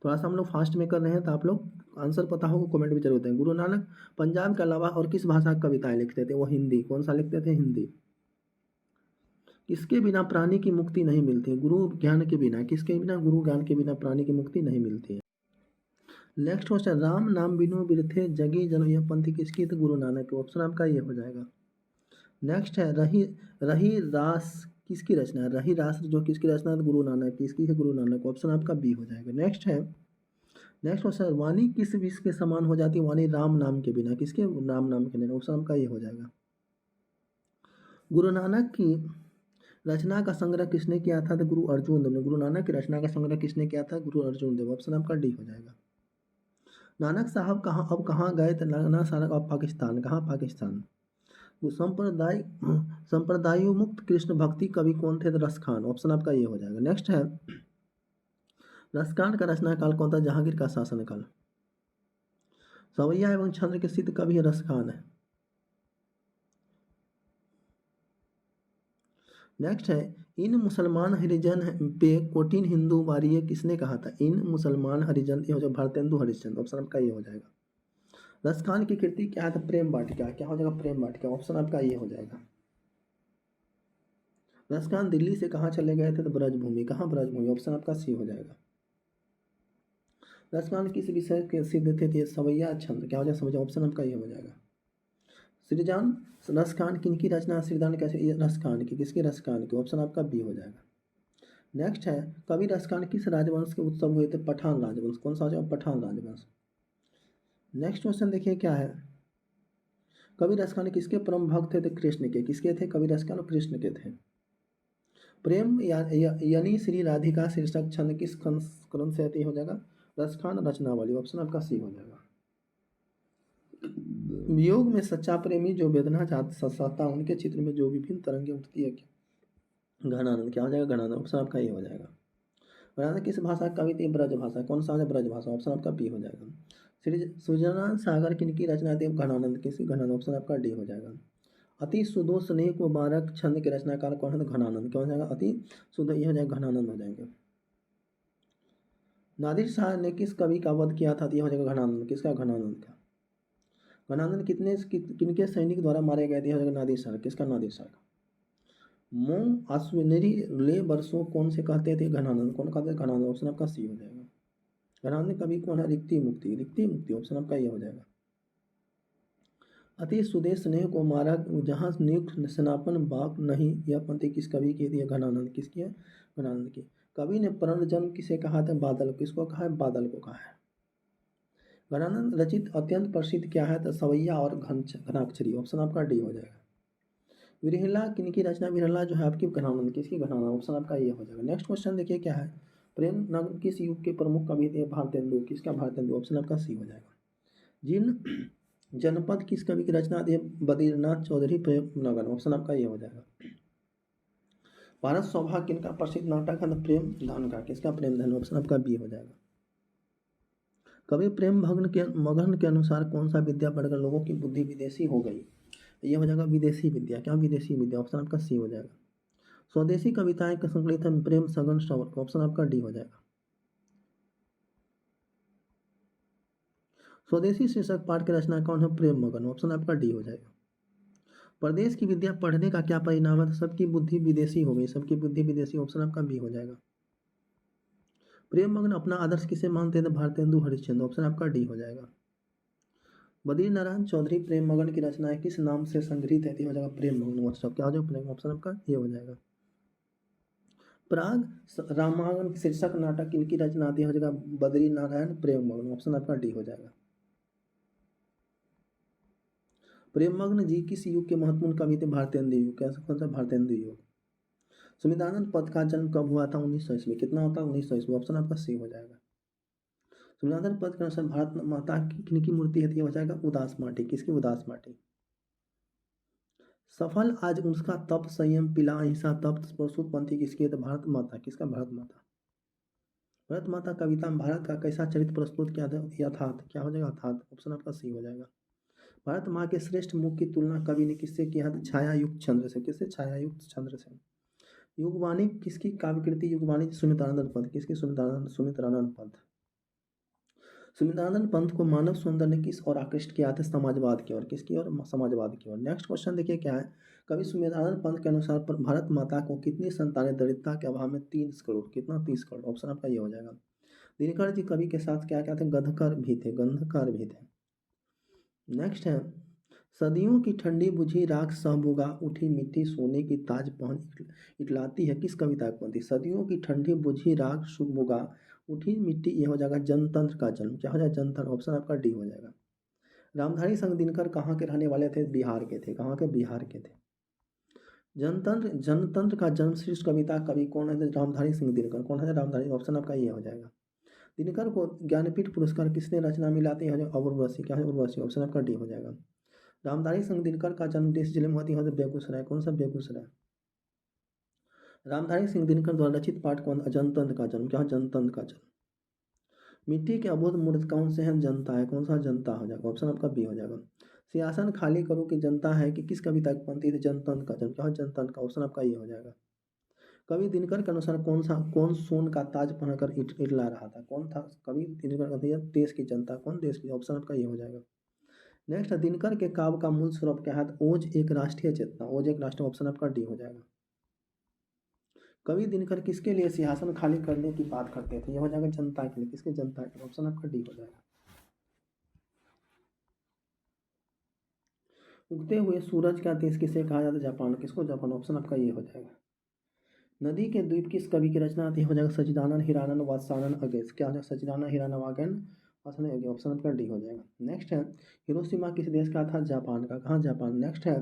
थोड़ा सा हम लोग फास्ट में कर रहे हैं तो आप लोग आंसर पता होगा कमेंट में जरूर दें। गुरु नानक पंजाब के अलावा और किस भाषा की कविताएं लिखते थे? वो हिंदी। कौन सा लिखते थे? हिंदी। किसके बिना प्राणी की मुक्ति नहीं मिलती? गुरु ज्ञान के बिना। किसके बिना? गुरु ज्ञान के बिना प्राणी की मुक्ति नहीं मिलती है। नेक्स्ट क्वेश्चन राम नाम बिनु बिरथे जगी जन, यह पंक्ति किसकी? तो गुरु नानक की। ऑप्शन आपका ये हो जाएगा। नेक्स्ट है रही रही रास किसकी रचना है? रही रास जो किसकी रचना है? गुरु नानक की। इसकी है गुरु नानक। ऑप्शन आपका बी हो जाएगा। नेक्स्ट है नेक्स्ट क्वेश्चन वाणी किस विष के समान हो जाती है? वाणी राम नाम के बिना। किसके? राम नाम के बिना। ऑप्शन आपका ये हो जाएगा। गुरु नानक की रचना का संग्रह किसने किया था? तो गुरु अर्जुन देव ने। गुरु नानक की रचना का संग्रह किसने किया था? गुरु अर्जुन देव। ऑप्शन आपका डी हो जाएगा। नानक साहब कहाँ गए थे? नानक साहब अब पाकिस्तान। कहाँ? पाकिस्तान। संप्रदाय मुक्त कृष्ण भक्ति कवि कौन थे? तो रस खान। ऑप्शन आपका ये हो जाएगा। नेक्स्ट है रसकांड का रचना काल कौन था? जहांगीर का शासनकाल। सवैया एवं छंद्र के सिद्ध कवि है रस खान है। नेक्स्ट है इन मुसलमान हरिजन पे कोटिन हिंदू वारिये किसने कहा था? इन मुसलमान हरिजन, ये हो जाएगा भारतेंदु हरिश्चंद्र। ऑप्शन आपका ये हो जाएगा। रसखान की कृति क्या है? तो प्रेम वाटिका। क्या हो जाएगा? प्रेम वाटिका। ऑप्शन आपका ये हो जाएगा। रसखान दिल्ली से कहाँ चले गए थे? तो ब्रजभूमि। कहाँ? ब्रजभूमि। ऑप्शन आपका सी हो जाएगा। रसखान किस विषय के सिद्ध थे? ये सवैया छंद। क्या हो जाएगा? सवैया। ऑप्शन आपका ये हो जाएगा। श्रीजान रसखान किनकी रचना? श्रीदान कैसे? ये रसखान की। किसकी? रसखान की। ऑप्शन आपका बी हो जाएगा। नेक्स्ट है कवि रसखान किस राजवंश के उत्सव हुए थे? पठान राजवंश। कौन सा हो जाएगा? पठान राजवंश। नेक्स्ट क्वेश्चन देखिए क्या है। कवि रसखान किसके परम भक्त थे? तो कृष्ण के। किसके थे? कवि रसखान कृष्ण के थे। प्रेम यानी श्री राधिका शीर्षक छंद किस संस्करण से हो जाएगा? रसखान रचनावली। ऑप्शन आपका सी हो जाएगा। वियोग में सच्चा प्रेमी जो वेदना सहता उनके चित्र में जो विभिन्न तरंगे उठती है घनानंद। क्या हो जाएगा? घनानंद। ऑप्शन आपका ये हो जाएगा। घनानंद किस भाषा का कवि थे? ब्रज भाषा। कौन सा है? ब्रज भाषा। ऑप्शन आपका बी हो जाएगा। श्री सुजनानंद सागर किनकी रचना थी? घनानंद। किसकी? घनानंद। ऑप्शन आपका डी हो जाएगा। अति सुदो स्नेह को बारक छंद के रचनाकार कौन है? घनानंद। क्या हो जाएगा? अति सुदो, ये हो जाएगा घनानंद हो जाएंगे। नादिर शाह ने किस कवि का वध किया था? ये हो जाएगा घनानंद। किसका? घनानंद का। घनानंद किनके सैनिक द्वारा मारे गए थे? हो जाएगा नादिर शाह। किसका? नादिर शाह का। मोम अश्विनरी ले वर्षों कौन से कहते थे? घनानंद। कौन कहते थे? घनानंद। ऑप्शन आपका सी हो जाएगा। घनानंद कवि कौन है? रिक्ति मुक्ति। रिक्ति मुक्ति ऑप्शन आपका ये हो जाएगा। अति सुदेश स्नेह को मारा जहाँ नियुक्त स्नापन बाप नहीं, यह पंक्ति किस कवि की है? घनानंद। किसकी है? घनानंद की। कवि ने पुनर्जन्म किसे कहा था? बादल। किसको कहा है? बादल को कहा है। घनानंद रचित अत्यंत प्रसिद्ध क्या है? तो सवैया और घनाक्षरी। ऑप्शन आपका डी हो जाएगा। विरहिला किनकी रचना? विरहिला जो है आपकी घनानंद। किसकी? घनानंद। ऑप्शन आपका ये हो जाएगा। नेक्स्ट क्वेश्चन देखिए क्या है। प्रेम नगर किस युग के प्रमुख कवि थे? भारतेंदु। किसका? भारतेंदु। ऑप्शन आपका सी हो जाएगा। जिन जनपद किस कवि की रचना थी? बद्रीनाथ चौधरी प्रेम नगर। ऑप्शन आपका ये हो जाएगा। भारत सौभाग्य किनका प्रसिद्ध नाटक है? प्रेम धन का। किसका? प्रेम धन। ऑप्शन आपका बी हो जाएगा। कवि प्रेम मगन के अनुसार कौन सा विद्या पढ़कर लोगों की बुद्धि विदेशी हो गई? ये हो जाएगा विदेशी विद्या। क्या? विदेशी विद्या। ऑप्शन आपका सी हो जाएगा। स्वदेशी कविताएं का संकलित है प्रेम सगन श्रवण। ऑप्शन आपका डी हो जाएगा। स्वदेशी शीर्षक पाठ की रचना कौन है? प्रेम मगन। ऑप्शन आपका डी हो जाएगा। प्रदेश की विद्या पढ़ने का क्या परिणाम है? तो सबकी बुद्धि विदेशी हो गई। सबकी बुद्धि विदेशी। ऑप्शन आपका बी हो जाएगा। प्रेम मगन अपना आदर्श किसे मानते थे? भारतेंदु हरिश्चंद्र। ऑप्शन आपका डी हो जाएगा। बद्री नारायण चौधरी प्रेम मगन की रचनाएं किस नाम से संग्रहित है? हो जाएगा प्रेम मगन। व्हाट्सअप क्या हो जाएगा? प्रेम। ऑप्शन आपका ये हो जाएगा। प्राग रामायण शीर्षक नाटक किनकी रचना आती है? हो जाएगा बद्री नारायण प्रेम मगन। ऑप्शन आपका डी हो जाएगा। प्रेममग्न जी किस युग के महत्वपूर्ण कवि थे? भारतेंदु युग। कैसा? कौन सा? भारतेंदु युग। संविधान पद का जन्म कब हुआ था? 1900 ईस्वी। कितना होता है? 1900 ईस्वी। ऑप्शन आपका सी हो जाएगा। संविधान पद के अनुसार भारत माता की किनकी मूर्ति है? हो जाएगा उदास माटी। किसकी? उदास माटी। सफल आज उसका तप संयम पिला अहिंसा तप प्रसूत पंथी किसकी है? तो भारत माता। किसका? भारत माता। भारत माता कविता में भारत का कैसा चरित्र प्रस्तुत किया था? यथार्थ। क्या हो जाएगा? यथार्थ। ऑप्शन आपका सी हो जाएगा। भारत माँ के श्रेष्ठ मुख की तुलना कवि ने किससे किया था? छायायुक्त चंद्र से। किससे? छायायुक्त चंद्र से। युगवाणी किसकी काव्यकृति? युगवाणी सुमित्रानंद पंत। किसकी? सुमित्रानंद पंत। सुमित्रानंद पंत को मानव सौंदर्य ने किस और आकृष्ट किया था? समाजवाद की ओर। किसकी ओर? समाजवाद की ओर। नेक्स्ट क्वेश्चन देखिए क्या है। कवि सुमित्रानंद पंत के अनुसार भारत माता को कितनी संतानें दरिद्रता के अभाव में 30 करोड़। कितना? 30 करोड़। ऑप्शन आपका ये हो जाएगा। दिनकर जी कवि के साथ क्या क्या थे? गंधकार भी थे। गंधकार भी थे। नेक्स्ट है सदियों की ठंडी बुझी राख सहबुगा उठी मिट्टी सोने की ताज पहन इटलाती है। किस कविता की पंक्ति? सदियों की ठंडी बुझी राख सुबुगा उठी मिट्टी। ये हो जाएगा जनतंत्र का जन्म। क्या हो जाएगा? जनतंत्र। ऑप्शन आपका डी हो जाएगा। रामधारी संघ दिनकर कहाँ के रहने वाले थे? बिहार के थे। कहाँ के? बिहार के थे। जनतंत्र का जन्म श्रेष्ठ कविता कवि कौन है? रामधारी सिंह दिनकर। कौन है? रामधारी। ऑप्शन आपका ये हो जाएगा। दिनकर को ज्ञानपीठ पुरस्कार किसने रचना मिलाते हैं? उर्वशी। क्या है? उर्वशी। ऑप्शन आपका डी हो जाएगा। रामधारी सिंह दिनकर का जन्म देश जिले में होती है बेगूसराय। कौन सा? बेगूसराय। रामधारी सिंह दिनकर द्वारा रचित पाठ कौन? जनतंत्र का जन्म। क्या? जनतंत्र का जन्म। मिट्टी के अबोध मूर्त कौन से हैं? जनता है। कौन सा? जनता हो जाएगा। ऑप्शन आपका बी हो जाएगा। सिंहासन खाली करो कि जनता है कि किस कविता की पंक्ति थी? जनतंत्र का जन्म। क्या? जनतंत्र का। ऑप्शन आपका ये हो जाएगा। कवि दिनकर के अनुसार कौन सोन का ताज पहनकर इटला रहा था? कौन था कवि दिनकर का? देश की जनता। कौन? देश की। ऑप्शन आपका ये हो जाएगा। नेक्स्ट दिनकर के काव्य का मूल स्वरूप क्या है? ओज एक राष्ट्रीय चेतना। ओज एक राष्ट्रीय। ऑप्शन आपका डी हो जाएगा। कवि दिनकर किसके लिए सिंहासन खाली करने की बात करते थे? यह हो जाएगा जनता के लिए। किसके? जनता के लिए। ऑप्शन आपका डी हो जाएगा। उगते हुए सूरज का देश किसे कहा जाता है? जापान। किसको? जापान। ऑप्शन आपका ये हो जाएगा। नदी के द्वीप किस कवि की रचना आती है? हो जाएगा सच्चिदानंद हिरानंद वात्सायन अगेन। क्या हो जाएगा? सच्चिदानंद हिरानंद वात्सायन अगेन। ऑप्शन आपका डी हो जाएगा। नेक्स्ट है हिरोशिमा किस देश का था? जापान का। कहाँ? जापान। नेक्स्ट है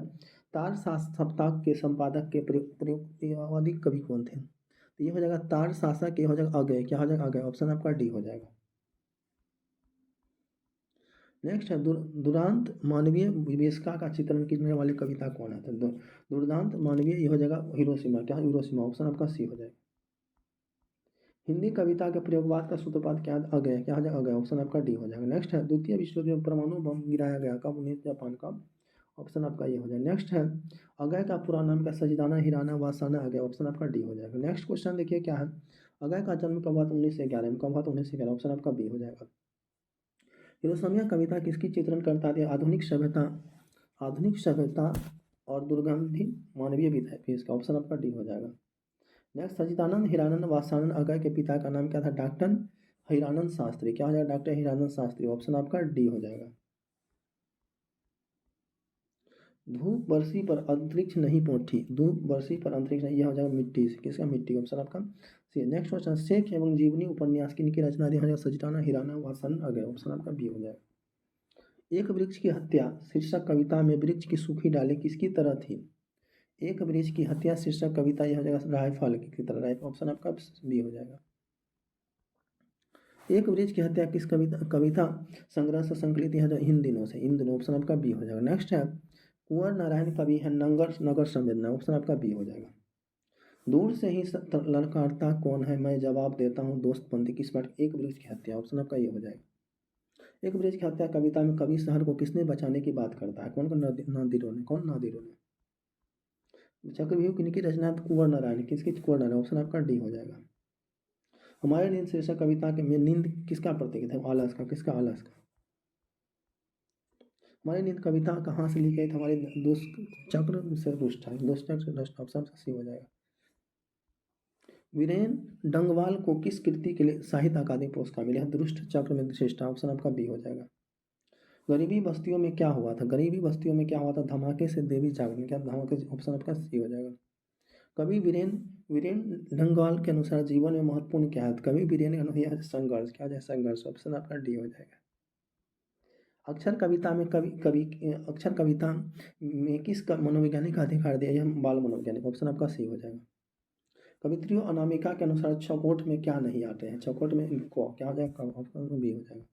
तार सप्ताह के संपादक के प्रयोगवादी कवि कौन थे? तो ये हो जाएगा तार शासक। ये हो जाएगा अगय। क्या हो जाएगा? अगय। ऑप्शन आपका डी हो जाएगा। नेक्स्ट है दुर्दांत मानवीय विवेशिका का चित्रण करने वाले कविता कौन है? तो दुर्दांत मानवीय ये हो जाएगा हिरोशिमा। क्या? हिरोशिमा। ऑप्शन आपका सी हो जाएगा। हिंदी कविता के प्रयोगवाद का सूत्रपात क्या है? अगय। क्या हो जाएगा? अगय। ऑप्शन आपका डी हो जाएगा। नेक्स्ट है द्वितीय विश्व युद्ध में परमाणु बम गिराया गया कब? 19 जापान कब? ऑप्शन आपका ये हो जाएगा। नेक्स्ट है अगय का पूरा नाम क्या? सजिदाना हिराना वासाना अगय। ऑप्शन आपका डी हो जाएगा। नेक्स्ट क्वेश्चन देखिए क्या है। अगय का जन्म कब हुआ था? 1911 में। कब हुआ था? 1911। ऑप्शन आपका बी हो जाएगा। हिरोशिमा कविता किसकी चित्रण करता है? आधुनिक सभ्यता और दुर्गंधी मानवीय भी था इसका ऑप्शन आपका डी हो जाएगा। नेक्स्ट, सच्चिदानंद हीरानंद वात्सानंद अगय के पिता का नाम क्या था? डॉक्टर हीरानंद शास्त्री। क्या हो जाएगा? डॉक्टर हीरानंद शास्त्री, ऑप्शन आपका डी हो जाएगा। धूप बरसी पर अंतरिक्ष नहीं पहुंची, धूप बरसी पर अंतरिक्ष नहीं, यह हो जाएगा मिट्टी से, किसका? मिट्टी, ऑप्शन आपका सी। नेक्स्ट क्वेश्चन, शेख एवं जीवनी उपन्यास किनकी रचना थी? हो जाएगा सच्चिदानंद हीरानंद वात्सानंद अगय, ऑप्शन आपका बी हो जाएगा। एक वृक्ष की हत्या शीर्षक कविता में वृक्ष की सूखी डाली किसकी तरह थी? एक वृक्ष की हत्या शीर्षक कविता, यह हो जाएगा रायफल की तरह, राइट, ऑप्शन आपका बी हो जाएगा। एक वृक्ष की हत्या किस कविता संग्रह से संकलित है? इन दिनों से, इन दिनों, ऑप्शन आपका बी हो जाएगा। नेक्स्ट है, कुंवर नारायण कवि है नगर संवेदना, ऑप्शन आपका बी हो जाएगा। दूर से ही ललकारता कौन है, मैं जवाब देता हूँ दोस्त बंदी किस बात? एक वृक्ष की हत्या, ऑप्शन आपका ये हो जाएगा। एक वृक्ष की हत्या कविता में कवि शहर को किसने बचाने की बात करता है? कौन? नादिरों ने। कौन? नादिरों ने। चक्रव्यूह किनकी रचना? कुंवर नारायण। किसकी? कुंवर नारायण, ऑप्शन आपका डी हो जाएगा। हमारे नींद शीर्षक कविता के में नींद किसका प्रतीक है? आलस का, किसका? आलस का। हमारी नींद कविता कहाँ से लिखी गई? हमारे दुष्ट चक्र से रुष्ट है, दुष्ट चक्र से रुष्ट, ऑप्शन सी हो जाएगा। वीरेन डंगवाल को किस कृति के लिए साहित्य अकादमी पुरस्कार मिला है? दुष्ट चक्र में श्रेष्ठ, ऑप्शन आपका बी हो जाएगा। गरीबी बस्तियों में क्या हुआ था? गरीबी बस्तियों में क्या हुआ था? धमाके से देवी जागरण, क्या धमाके, ऑप्शन आपका सी हो जाएगा। कवि वीरेन वीरेन डंगवाल के अनुसार जीवन में महत्वपूर्ण क्या है? कवि वीरेन के अनुसार संघर्ष, क्या हो जाए? संघर्ष, ऑप्शन आपका डी हो जाएगा। अक्षर कविता में अक्षर कविता में किस मनोवैज्ञानिक का अधिकार दिया? यह बाल मनोवैज्ञानिक, ऑप्शन आपका सी हो जाएगा। कवित्रियों अनामिका के अनुसार चौकोट में क्या नहीं आते हैं? चौकोट में इनको, क्या हो जाएगा? ऑप्शन बी हो जाएगा।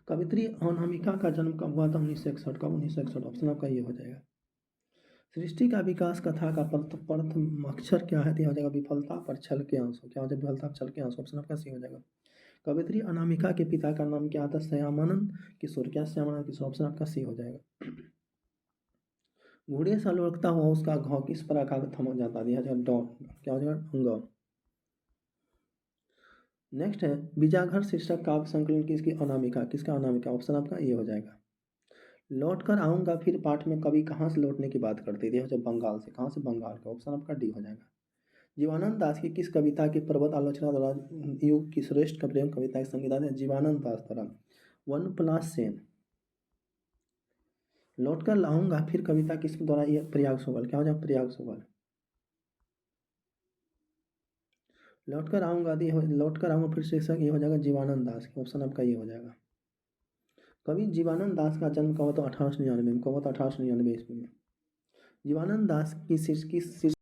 कवित्री अनामिका का जन्म कब हुआ था? 1961, कब? 1961, ऑप्शन आपका ये हो जाएगा। सृष्टि का विकास कथा का प्रथम अक्षर क्या है? हो जाएगा विफलता पर छल के आंसू, क्या हो जाएगा? विफलता पर छल के आंसू, ऑप्शन आपका सी हो जाएगा। कवित्री अनामिका के पिता का नाम क्या था? श्यामानंद किशोर, क्या? श्यामानंद किशोर, ऑप्शन आपका सी हो जाएगा। घोड़े सा लुढ़कता हुआ उसका घाव किस प्रकार का थम जाता है? डॉग, क्या हो जाएगा? अंगाव। नेक्स्ट है, बीजाघर शीर्षक काव्य संकलन किसकी? अनामिका, किसका? अनामिका, ऑप्शन आपका ये हो जाएगा। लौट कर आऊंगा फिर पाठ में कवि कहाँ से लौटने की बात करते थे? जब बंगाल से, कहाँ से? बंगाल का, ऑप्शन आपका डी हो जाएगा। जीवानंद दास की किस कविता की पर्वत आलोचना द्वारा युग की श्रेष्ठ प्रेम कविता की संगीता है? जीवानंद दास द्वारा वन प्लास सेन। लौट कर लाऊंगा फिर कविता किसके द्वारा? ये प्रयाग सोगल, क्या हो जाएगा? प्रयाग सोगल। लौट कर आऊंगा फिर शीर्षक ये हो जाएगा जीवानंद दास, ऑप्शन आपका ये हो जाएगा। कवि जीवानंद दास का जन्म कब हुआ? तो 1899 में। कब हुआ था? 1899 ईस्वी में। जीवानंद दास की